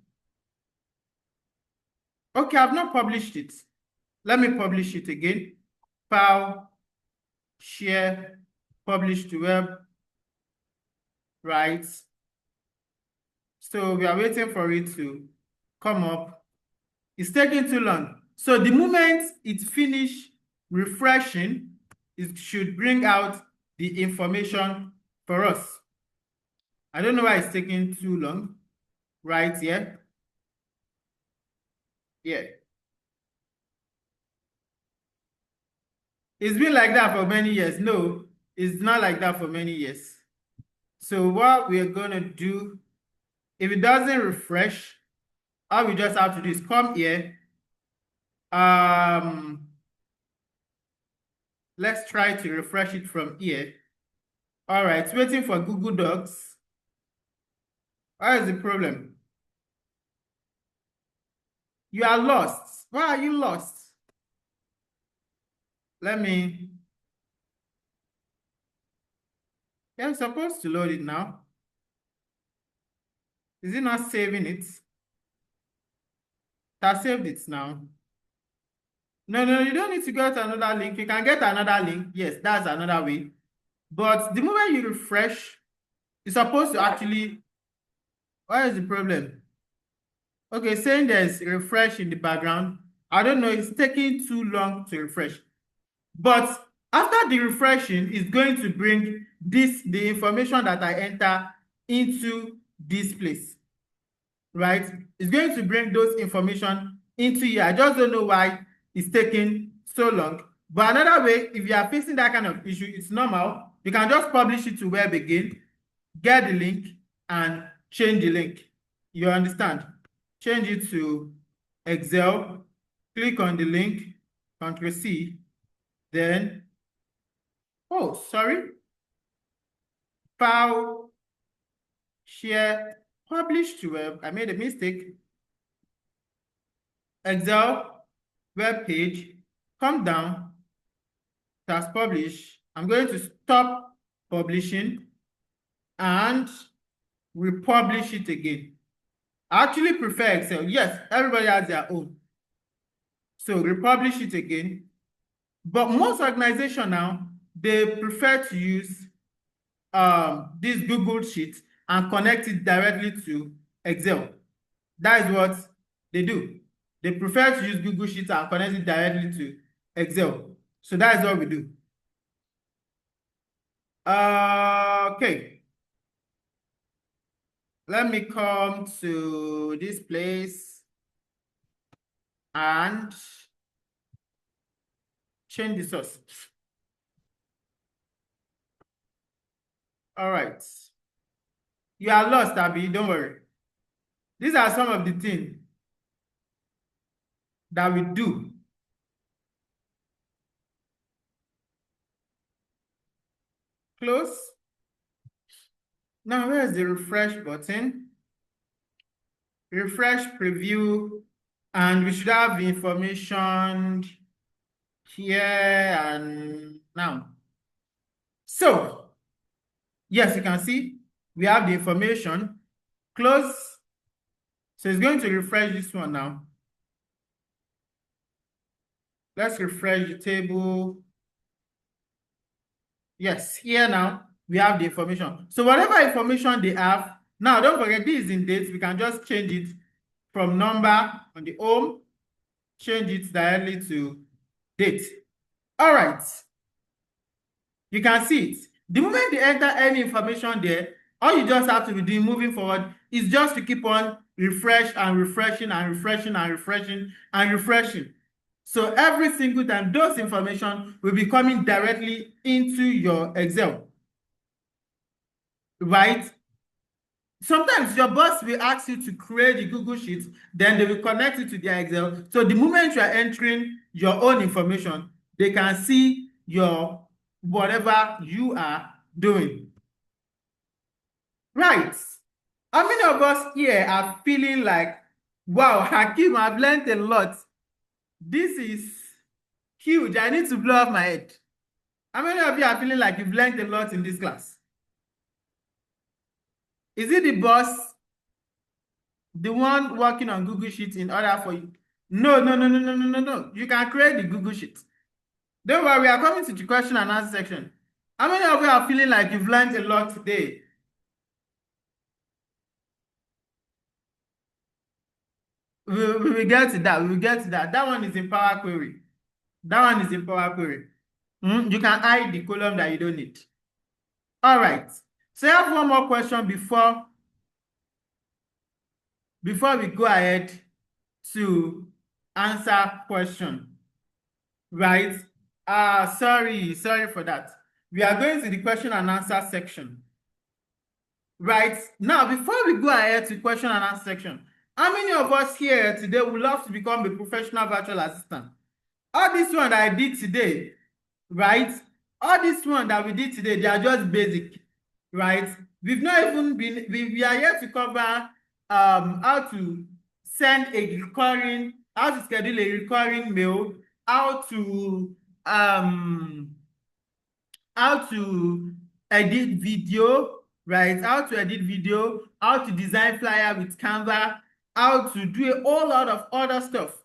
Okay, I've not published it. Let me publish it again. File, share, publish to web, right? So we are waiting for it to come up. It's taking too long. So the moment it finishes refreshing, it should bring out the information for us. I don't know why it's taking too long. Right here. Yeah. It's been like that for many years. No, it's not like that for many years. So what we're going to do, if it doesn't refresh, all we just have to do is come here. Let's try to refresh it from here. All right, waiting for Google Docs. What is the problem? You are lost. Why are you lost? Let me. I'm supposed to load it now. Is it not saving it? I saved it now. No, you don't need to get another link. You can get another link. Yes, that's another way. But the moment you refresh, it's supposed to actually. What is the problem? Okay, saying there's refresh in the background. I don't know, it's taking too long to refresh. But after the refreshing, it's going to bring the information that I enter into this place. Right? It's going to bring those information into here. I just don't know why it's taking so long. But another way, if you are facing that kind of issue, it's normal. You can just publish it to web again, get the link, and change the link. You understand? Change it to Excel, click on the link, Ctrl C, then, oh, sorry, file, share, publish to web. I made a mistake. Excel, web page, come down, task publish. I'm going to stop publishing and republish it again. I actually prefer Excel. Yes, everybody has their own. So republish it again. But most organizations now, they prefer to use this Google Sheet and connect it directly to Excel. That is what they do. They prefer to use Google Sheets and connect it directly to Excel. So that is what we do. Okay. Let me come to this place and change the source. All right. You are lost, Abby. Don't worry. These are some of the things that we do. Close. Now, where is the refresh button? Refresh preview, and we should have the information here and now. So, yes, you can see we have the information. Close. So it's going to refresh this one now. Let's refresh the table. Yes, here now we have the information. So whatever information they have, now don't forget this is in dates. We can just change it from number on the home, change it directly to date. All right. You can see it. The moment they enter any information there, all you just have to be doing moving forward is just to keep on refresh and refreshing and refreshing and refreshing and refreshing. So every single time, those information will be coming directly into your Excel. Right? Sometimes your boss will ask you to create the Google Sheet, then they will connect it to their Excel. So the moment you are entering your own information, they can see your whatever you are doing. Right. How many of us here are feeling like, wow, Hakeem, I've learned a lot. This is huge. I need to blow off my head. How many of you are feeling like you've learned a lot in this class? Is it the boss, the one working on Google Sheets in order for you No. You can create the Google Sheet. Don't worry, we are coming to the question and answer section. How many of you are feeling like you've learned a lot today? We will get to that. We will get to that. That one is in Power Query. That one is in Power Query. You can hide the column that you don't need. All right. So I have one more question before we go ahead to answer question. Right? Sorry for that. We are going to the question and answer section. Right? Now, before we go ahead to question and answer section, how many of us here today would love to become a professional virtual assistant? All this one that I did today, right? All this one that we did today, they are just basic, right? We've not even been, we are here to cover how to send a recurring, how to schedule a recurring mail, how to edit video, right? How to edit video, how to design flyer with Canva, how to do a whole lot of other stuff,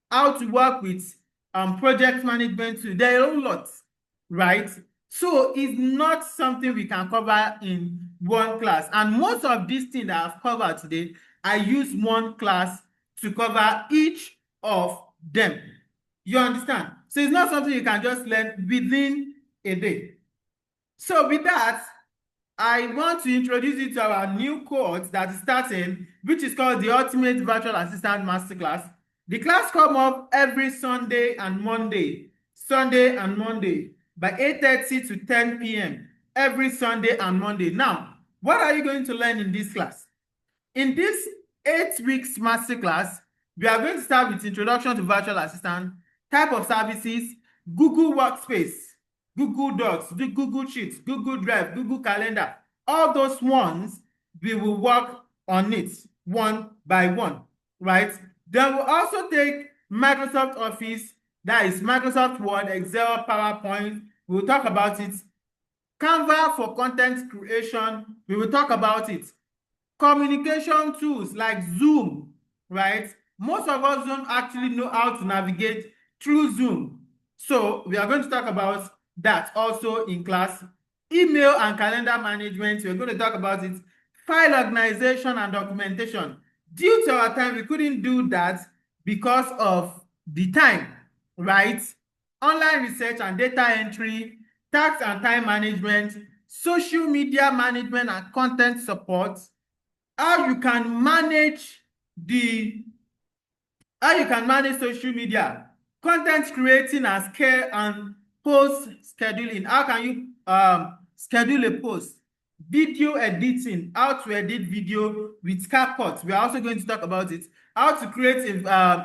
how to work with project management too. There are a lot, right? So it's not something we can cover in one class. And most of these things that I've covered today, I use one class to cover each of them. You understand? So it's not something you can just learn within a day. So with that, I want to introduce you to our new cohort that is starting, which is called the Ultimate Virtual Assistant Masterclass. The class comes up every Sunday and Monday. Sunday and Monday by 8:30 to 10 p.m. every Sunday and Monday. Now, what are you going to learn in this class? In this 8 weeks masterclass, we are going to start with Introduction to Virtual Assistant, type of services, Google Workspace, Google Docs, Google Sheets, Google Drive, Google Calendar. All those ones, we will work on it one by one, right? Then we'll also take Microsoft Office, that is Microsoft Word, Excel, PowerPoint. We'll talk about it. Canva for content creation, we will talk about it. Communication tools like Zoom, right? Most of us don't actually know how to navigate through Zoom. So we are going to talk about that also in class. Email and calendar management, we're going to talk about it. File organization and documentation. Due to our time, we couldn't do that because of the time, right? Online research and data entry, tax and time management, social media management and content support, how you can manage social media, content creating and scale and post scheduling. How can you schedule a post? Video editing, how to edit video with CapCut. We are also going to talk about it. How to create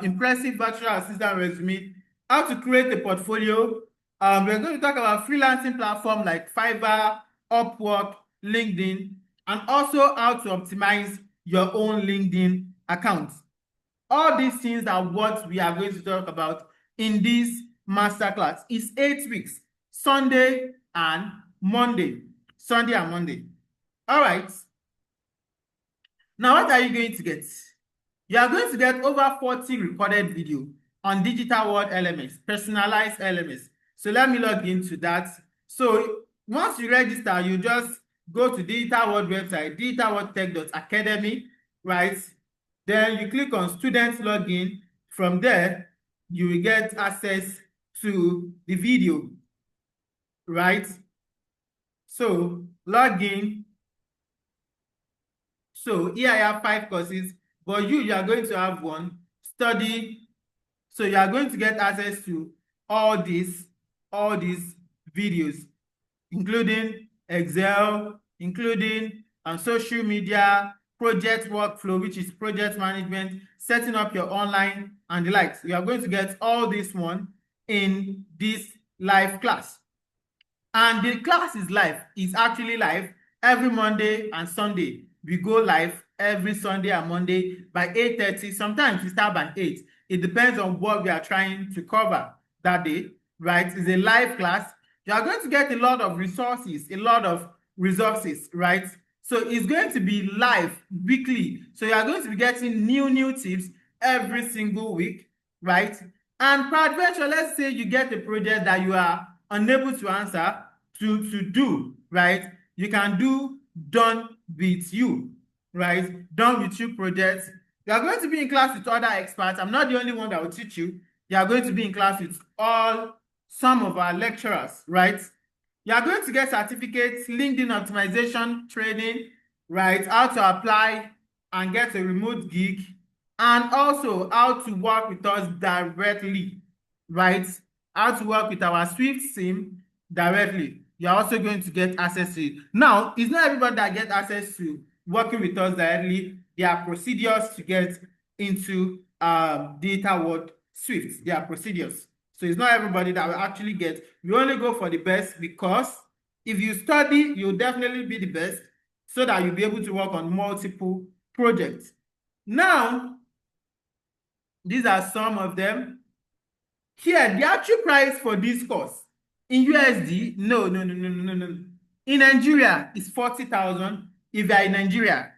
impressive virtual assistant resume, how to create a portfolio. We're going to talk about freelancing platform like Fiverr, Upwork, LinkedIn, and also how to optimize your own LinkedIn account. All these things are what we are going to talk about in this masterclass. It's 8 weeks, Sunday and Monday. Sunday and Monday. All right. Now, what are you going to get? You are going to get over 40 recorded video on Digital World LMS, personalized LMS. So let me log into that. So once you register, you just go to Digital World website, digitalworldtech.academy, right? Then you click on student login. From there, you will get access to the video, right? So log in. So here I have 5 courses, but you are going to have one. Study. So you are going to get access to all these videos, including Excel, including social media, project workflow, which is project management, setting up your online and the likes. You are going to get all this one in this live class. And the class is live. It's actually live every Monday and Sunday. We go live every Sunday and Monday by 8:30. Sometimes we start by 8. It depends on what we are trying to cover that day, right? It's a live class. You are going to get a lot of resources, right? So it's going to be live weekly. So you are going to be getting new tips every single week. right? And peradventure, let's say you get a project that you are unable to answer to do, right? You can do done with you, right? Done with you projects. You are going to be in class with other experts. I'm not the only one that will teach you. You are going to be in class with some of our lecturers, right? You are going to get certificates, LinkedIn optimization training, right? How to apply and get a remote gig, and also how to work with us directly, right? How to work with our Swift team directly. You're also going to get access to it. Now, it's not everybody that gets access to working with us directly. There are procedures to get into Data World Swift. There are procedures. So it's not everybody that will actually get. We only go for the best, because if you study, you'll definitely be the best, so that you'll be able to work on multiple projects. Now, these are some of them. Here, the actual price for this course in USD, no. In Nigeria, it's 40,000 if you're in Nigeria.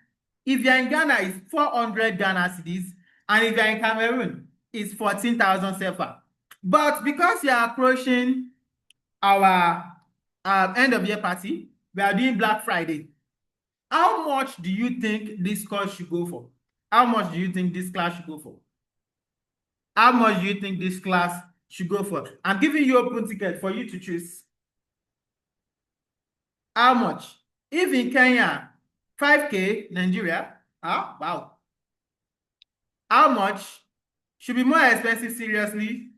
If you're in Ghana, it's 400 Ghana cedis. And if you're in Cameroon, it's 14,000 CFA. But because you're approaching our end of year party, we are doing Black Friday. How much do you think this course should go for? How much do you think this class should go for? How much do you think this class should go for? I'm giving you open ticket for you to choose. How much? If in Kenya, 5K, Nigeria, wow. How much? Should be more expensive, seriously?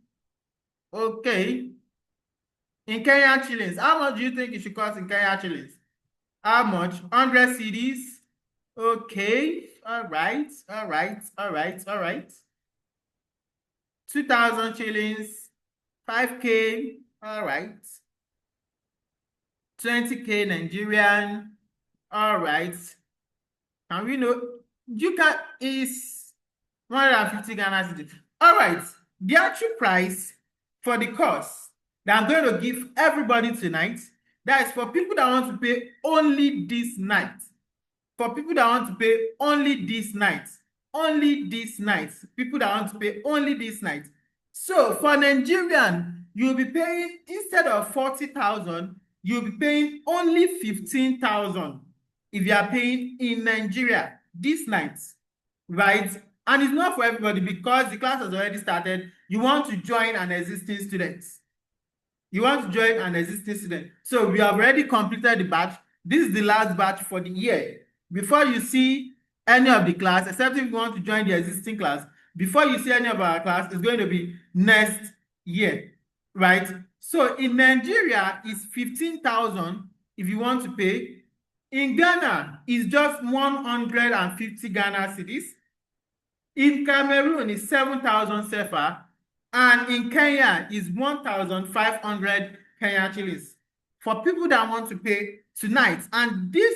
Okay. In Kenya shillings, how much do you think it should cost in Kenya shillings? How much? 100 cedis? Okay. All right. 2,000 shillings, 5K, all right. 20K Nigerian, all right. And we know Juka is 150 Ghana cedis. All right. The actual price for the course that I'm going to give everybody tonight, that is for people that want to pay only this night. For people that want to pay only this night. People that want to pay only this night. So for Nigerian, you'll be paying, instead of 40,000, you'll be paying only 15,000 if you are paying in Nigeria this night, right? And it's not for everybody, because the class has already started. You want to join an existing student. So we have already completed the batch. This is the last batch for the year. Before you see any of the class, except if you want to join the existing class, before you see any of our class, it's going to be next year, right? So in Nigeria, it's 15,000 if you want to pay. In Ghana, it's just 150 Ghana cedis. In Cameroon, it's 7,000 CFA. And in Kenya, it's 1,500 Kenyan shillings. For people that want to pay tonight. And this,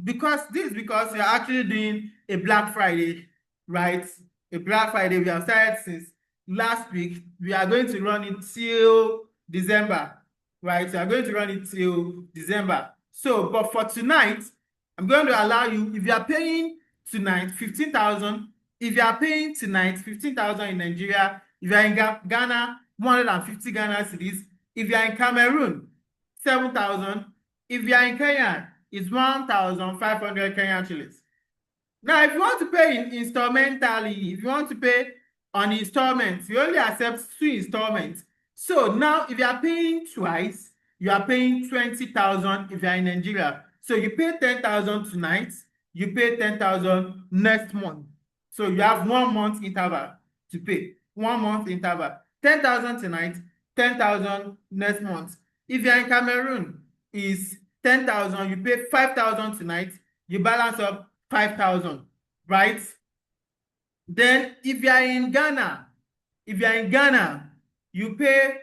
because we are actually doing a Black Friday, right? A Black Friday, we have started since last week. We are going to run it till December, right? We are going to run it till December. So, but for tonight, I'm going to allow you, if you are paying tonight 15,000, if you are paying tonight 15,000 in Nigeria, if you are in Ghana, 150 Ghana cedis. If you are in Cameroon, 7,000. If you are in Kenya, it's 1,500 Kenyan shillings. Now, if you want to pay instrumentally, if you want to pay on installments, we only accept 2 installments. So now, if you are paying twice, you are paying 20,000 if you are in Nigeria. So you pay 10,000 tonight, you pay 10,000 next month. So you have 1 month interval to pay. 1 month interval. 10,000 tonight, 10,000 next month. If you are in Cameroon, is 10,000, you pay 5,000 tonight, you balance up 5,000, right? Then if you are in Ghana, you pay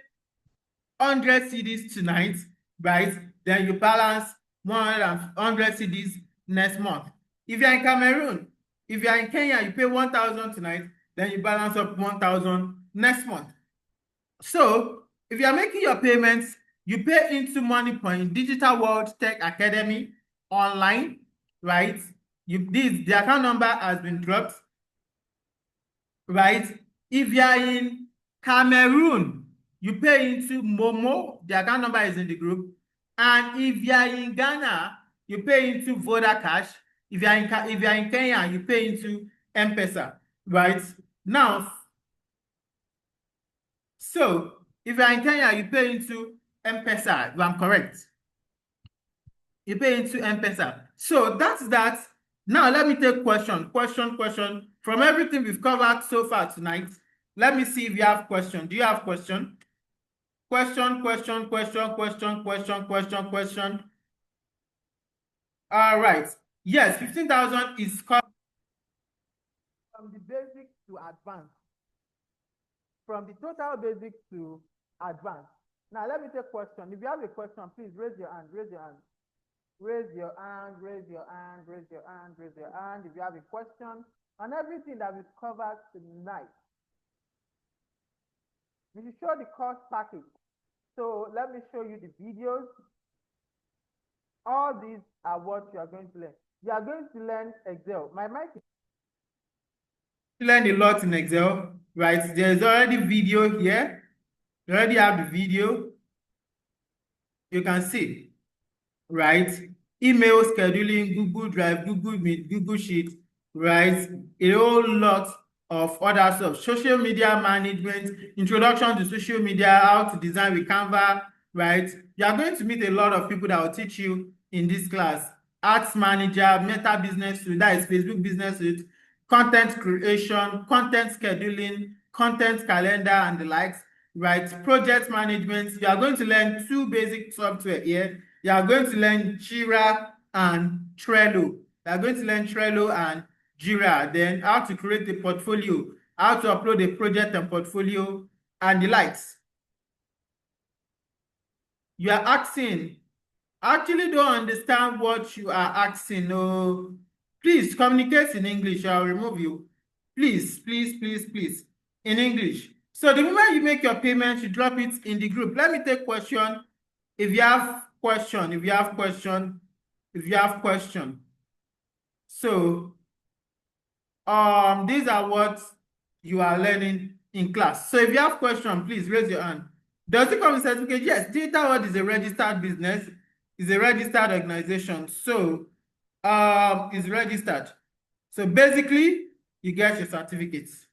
100 cedis tonight, right? Then you balance 100 cedis next month. If you are in Cameroon, if you are in Kenya, you pay 1,000 tonight, then you balance up 1,000 next month. So if you are making your payments, you pay into MoneyPoint, Digital World Tech Academy online, right? The account number has been dropped, right? If you are in Cameroon, you pay into Momo. The account number is in the group. And if you are in Ghana, you pay into Voda Cash. If you are in Kenya, you pay into M-Pesa, right? Now, so if you are in Kenya, you pay into M-Pesa. If I'm correct. You pay into M-Pesa. So that's that. Now let me take question. From everything we've covered so far tonight. Let me see if you have question. Do you have question? Question. All right. Yes, 15,000 is covered from the basic to advanced. From the total basic to advanced. Now let me take question. If you have a question, please raise your hand. Raise your hand. Raise your hand, raise your hand, raise your hand, raise your hand. If you have a question on everything that we've covered tonight. We will show the course package. So let me show you the videos. All these are what you are going to learn. You are going to learn Excel. My mic is learn a lot in Excel, right? There's already video here. You already have the video. You can see, right? Email scheduling, Google Drive, Google Meet, Google Sheet, right? A whole lot of other stuff. Social media management, introduction to social media, how to design with Canva, right? You are going to meet a lot of people that will teach you in this class. Ads Manager, Meta Business Suite, that is Facebook Business Suite, content creation, content scheduling, content calendar, and the likes, right? Project management. You are going to learn 2 basic software here. You are going to learn Jira and Trello. You are going to learn Trello and Jira. Then how to create a portfolio, how to upload a project and portfolio, and the likes. You are asking, actually don't understand what you are asking. No, please communicate in English. I'll remove you. Please, in English. So the moment you make your payment, you drop it in the group. Let me take question. If you have question. So these are what you are learning in class. So if you have question, please raise your hand. Does it come with certificate? Yes, Digital World is a registered business, is a registered organization. So it's registered. So basically, you get your certificates.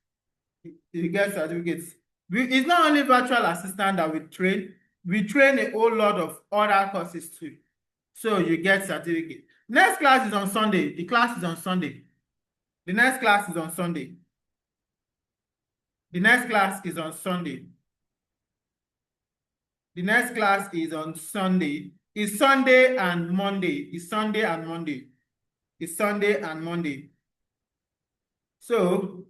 It's not only virtual assistant that we train a whole lot of other courses too. So you get certificate. Next class is on Sunday. The class is on Sunday. The next class is on Sunday. The next class is on Sunday. The next class is on Sunday. It's Sunday and Monday. It's Sunday and Monday. It's Sunday and Monday. So,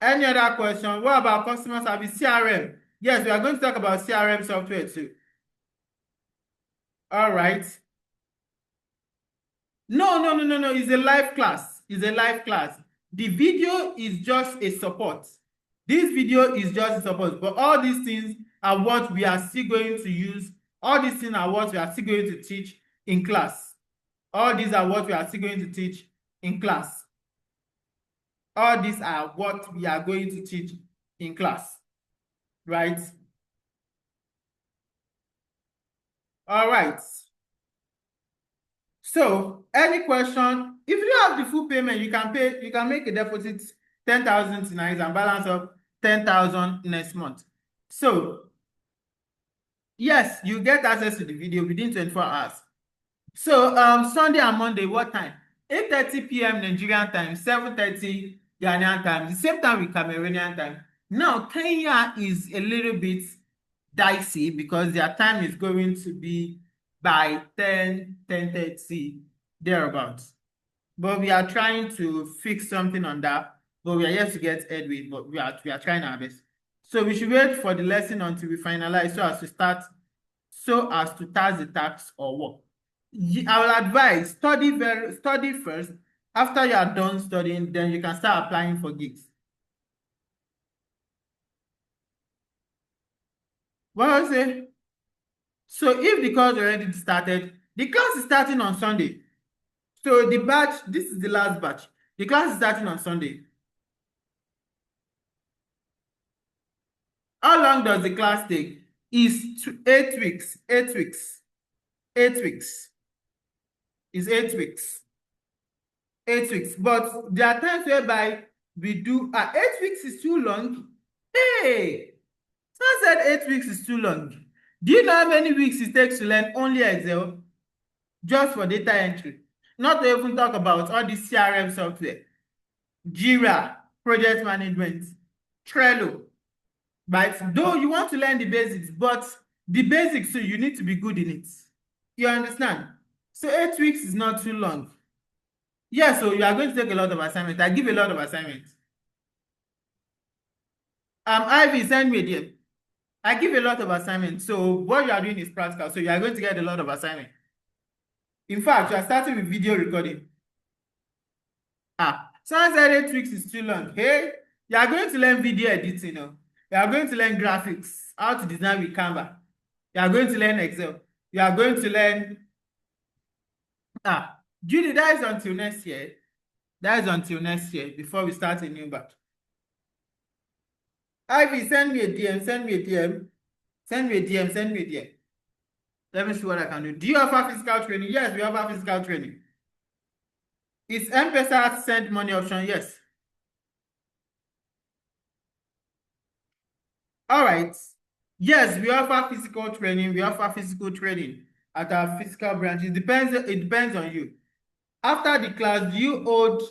any other question? What about customer service CRM? Yes, we are going to talk about CRM software too. All right. No. It's a live class. It's a live class. The video is just a support. This video is just a support, but all these things are what we are still going to use. All these things are what we are still going to teach in class. All these are what we are still going to teach in class. All these are what we are going to teach in class, right? All right. So, any question? If you have the full payment, you can pay. You can make a deposit 10,000 tonight and balance of 10,000 next month. So, yes, you get access to the video within 24 hours. So, Sunday and Monday, what time? 8:30 p.m. Nigerian time, 7:30 Ghanaian time, the same time with Cameroonian time. Now, Kenya is a little bit dicey because their time is going to be by 10:30 thereabouts. But we are trying to fix something on that. But we are yet to get headway, but we are trying our best. So we should wait for the lesson until we finalize so as to task the task or work. I will advise study first. After you are done studying, then you can start applying for gigs. What I say? So if the course already started, the class is starting on Sunday. So the batch, this is the last batch. The class is starting on Sunday. How long does the class take? Is 8 weeks. 8 weeks. 8 weeks. Is 8 weeks. 8 weeks. But there are times whereby we do 8 weeks is too long. Hey, someone said 8 weeks is too long. Do you know how many weeks it takes to learn only Excel just for data entry? Not to even talk about all the CRM software, Jira, project management, Trello. Right? Though you want to learn the basics, but the basics, so you need to be good in it. You understand? So 8 weeks is not too long. Yeah, so you are going to take a lot of assignments. I give a lot of assignments. Ivy, send me a DM. I give a lot of assignments. So what you are doing is practical. So you are going to get a lot of assignments. In fact, you are starting with video recording. Someone said 8 weeks is too long. Hey, you are going to learn video editing. You are going to learn graphics, how to design with Canva. You are going to learn Excel. You are going to learn. Judy, that is until next year. That is until next year before we start a new batch. Ivy, send me a DM. Send me a DM. Send me a DM. Send me a DM. Let me see what I can do. Do you offer physical training? Yes, we offer physical training. Is M-Pesa send money option? Yes. All right. Yes, we offer physical training. We offer physical training at our physical branch. It depends on you. After the class, you hold.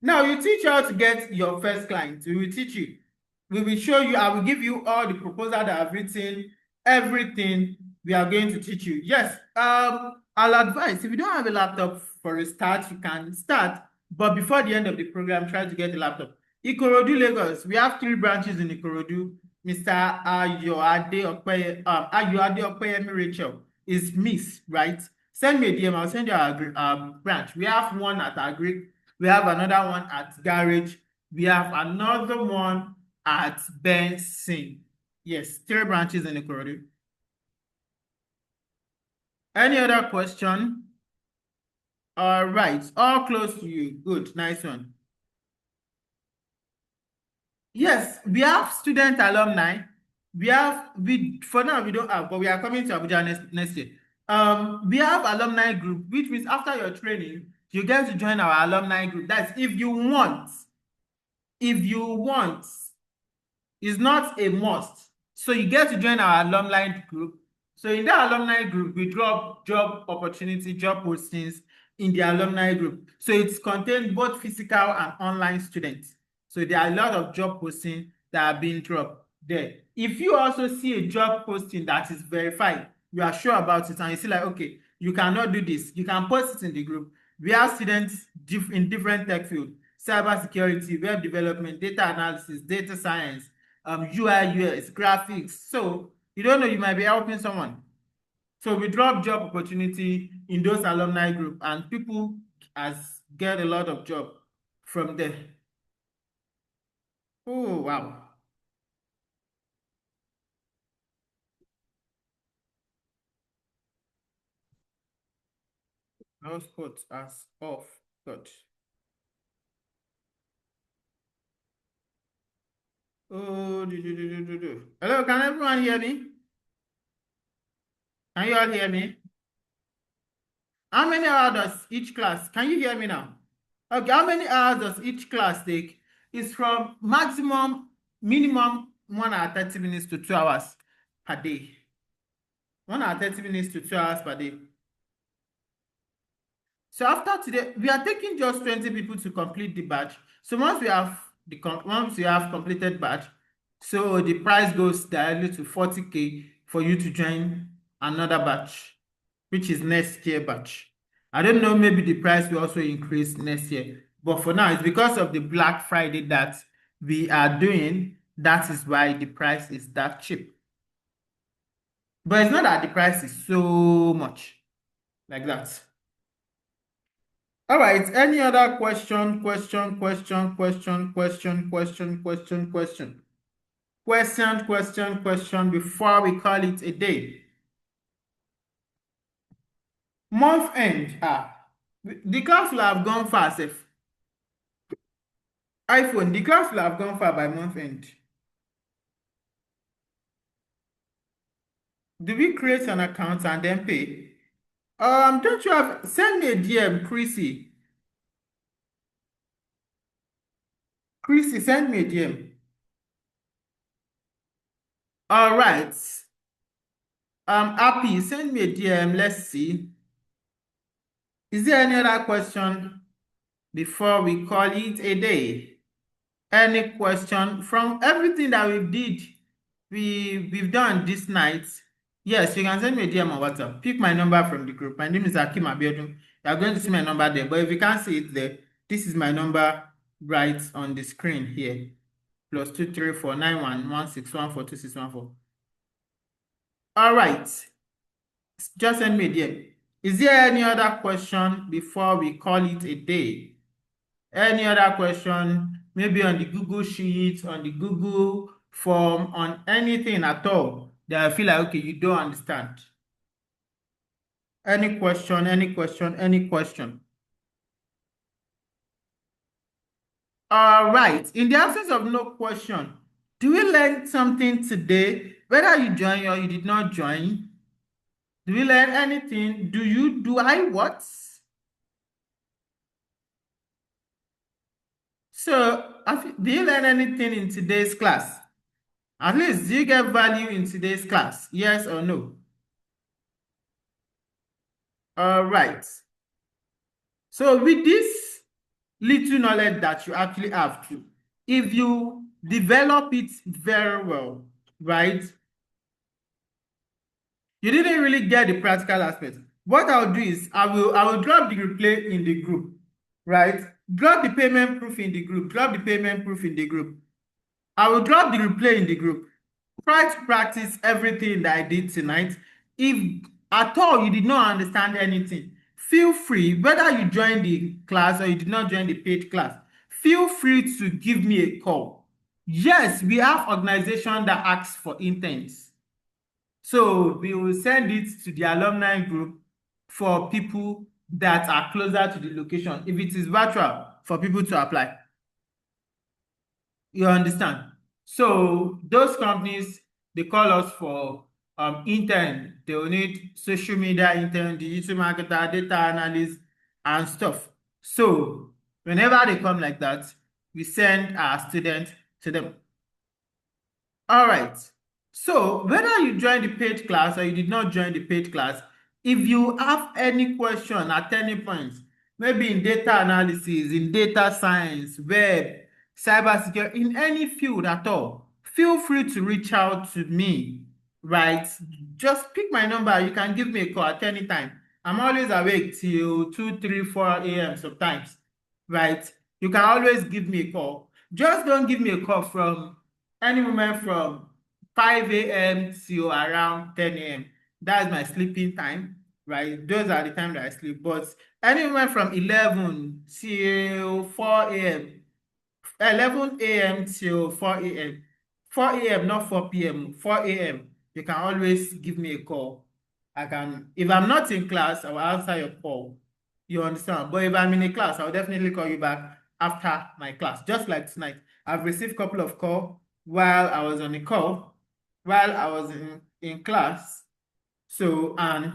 Now you teach how to get your first client. We will teach you. We will show you. I will give you all the proposal that I've written, everything we are going to teach you. Yes. I'll advise if you don't have a laptop for a start, you can start. But before the end of the program, try to get a laptop. Ikorodu, Lagos. We have 3 branches in Ikorodu. Mr. Ayoade Opeyemi Rachel is Miss, right? Send me a DM. I'll send you our branch. We have one at Agric. We have another one at Garage. We have another one at Benson. Yes, 3 branches in Ikorodu. Any other question? All right, all close to you. Good, nice one. Yes, we have student alumni. For now we don't have, but we are coming to Abuja next year. We have alumni group, which means after your training, you get to join our alumni group. That's if you want. If you want, it's not a must. So you get to join our alumni group. So in that alumni group, we drop job opportunity, job postings in the alumni group. So it's contained both physical and online students. So there are a lot of job postings that are being dropped there. If you also see a job posting that is verified, you are sure about it, and you see like, okay, you cannot do this, you can post it in the group. We have students in different tech fields: cybersecurity, web development, data analysis, data science, UI, UX, graphics. So you don't know, you might be helping someone. So we drop job opportunity in those alumni group, and people get a lot of job from there. Oh, wow. Hotspot as off. Good. Oh, hello, can everyone hear me? Can you all hear me? How many hours does each class? Can you hear me now? Okay, how many hours does each class take? It's from minimum 1 hour 30 minutes to 2 hours per day. 1 hour 30 minutes to 2 hours per day. So after today, we are taking just 20 people to complete the batch. So once we have completed batch, so the price goes directly to 40K for you to join another batch, which is next year batch. I don't know, maybe the price will also increase next year. But for now, it's because of the Black Friday that we are doing. That is why the price is that cheap. But it's not that the price is so much like that. All right. Any other question? Question before we call it a day. Month end. The class will have gone far, safe. iPhone, the class will have gone far by month end. Do we create an account and then pay? Don't you have, send me a DM, Chrissy. Chrissy, send me a DM. All right. Happy, send me a DM. Let's see. Is there any other question before we call it a day? Any question from everything that we've done this night? Yes, you can send me a DM on WhatsApp. Pick my number from the group. My name is Akim Abiodun. You are going to see my number there, but if you can't see it there, this is my number right on the screen here. +2349116142614. All right, just send me a DM. Is there any other question before we call it a day? Any other question, maybe on the Google Sheet, on the Google form, on anything at all that I feel like, okay, you don't understand? Any question, any question, any question? All right. In the absence of no question, do we learn something today? Whether you join or you did not join, do we learn anything? Do I what? So, do you learn anything in today's class? At least, do you get value in today's class? Yes or no? All right. So with this little knowledge that you actually have to, if you develop it very well, right? You didn't really get the practical aspect. What I'll do is I will drop the replay in the group, right? Drop the payment proof in the group. Drop the payment proof in the group. I will drop the replay in the group. Try to practice everything that I did tonight. If at all you did not understand anything, feel free, whether you joined the class or you did not join the paid class, feel free to give me a call. Yes, we have organization that asks for interns. So we will send it to the alumni group for people that are closer to the location. If it is virtual, for people to apply. You understand? So those companies, they call us for intern. They will need social media intern, digital marketer, data analyst, and stuff. So whenever they come like that, we send our students to them. All right. So whether you join the paid class or you did not join the paid class, if you have any question at any point, maybe in data analysis, in data science, web, cybersecurity, in any field at all, feel free to reach out to me, right? Just pick my number. You can give me a call at any time. I'm always awake till 2, 3, 4 a.m. sometimes, right? You can always give me a call. Just don't give me a call from any moment from 5 a.m. till around 10 a.m. That's my sleeping time, right? Those are the time that I sleep. But any moment from 11 till 4 a.m., 11 a.m. till 4 a.m., 4 a.m., not 4 p.m., 4 a.m., you can always give me a call. If I'm not in class, I will answer your call. You understand? But if I'm in a class, I'll definitely call you back after my class, just like tonight. I've received a couple of calls while I was on a call, while I was in class. So, and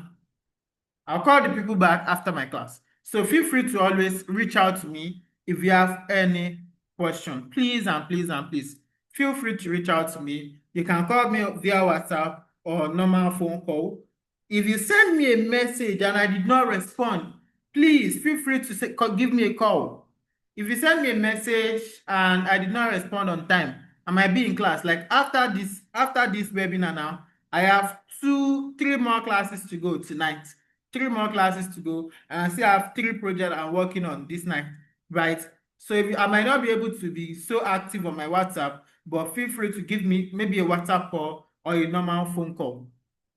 I'll call the people back after my class. So feel free to always reach out to me if you have any question. Please and please and please feel free to reach out to me. You can call me via WhatsApp or normal phone call. If you send me a message and I did not respond, please feel free to give me a call. If you send me a message and I did not respond on time, I might be in class. Like after this webinar now, I have 3 more classes to go tonight. 3 more classes to go, and I still have 3 projects I'm working on this night, right? So I might not be able to be so active on my WhatsApp, but feel free to give me maybe a WhatsApp call or a normal phone call.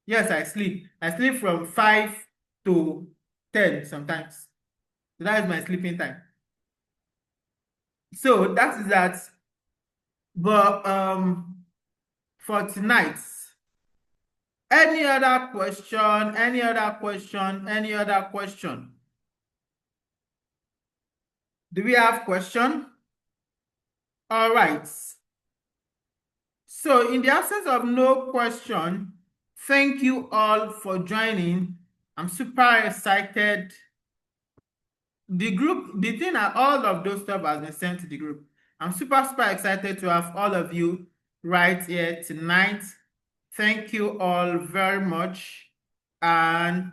Yes, I sleep. I sleep from 5 to 10 sometimes. So that is my sleeping time. So that is that. But for tonight, any other question? Any other question? Any other question? Do we have question? All right. So in the absence of no question, Thank you all for joining. I'm super excited. The thing that all of those stuff has been sent to the group. I'm super excited to have all of you right here tonight. Thank you all very much, and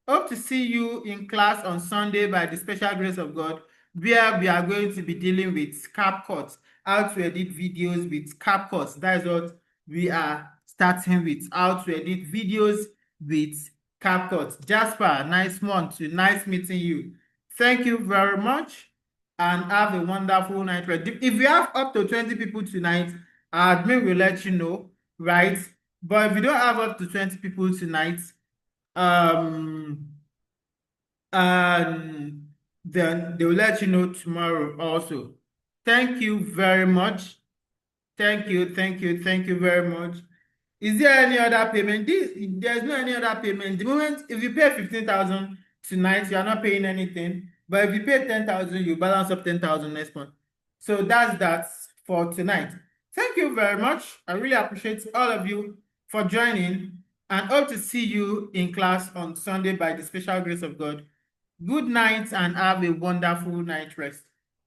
hope to see you in class on Sunday by the special grace of God, where we are going to be dealing with CapCut, how to edit videos with CapCut. That is what we are starting with, how to edit videos with CapCut. Jasper, nice one too. Nice meeting you. Thank you very much, and have a wonderful night. If we have up to 20 people tonight, admin will let you know, right? But if we don't have up to 20 people tonight, um, and then they will let you know tomorrow also. Thank you very much. Thank you very much. Is there any other payment? There's no any other payment. The moment if you pay 15,000 tonight, you are not paying anything. But if you pay 10,000, you balance up 10,000 next month. So that's that for tonight. Thank you very much. I really appreciate all of you for joining, and hope to see you in class on Sunday by the special grace of God. Good night and have a wonderful night rest.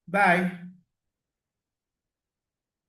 Bye.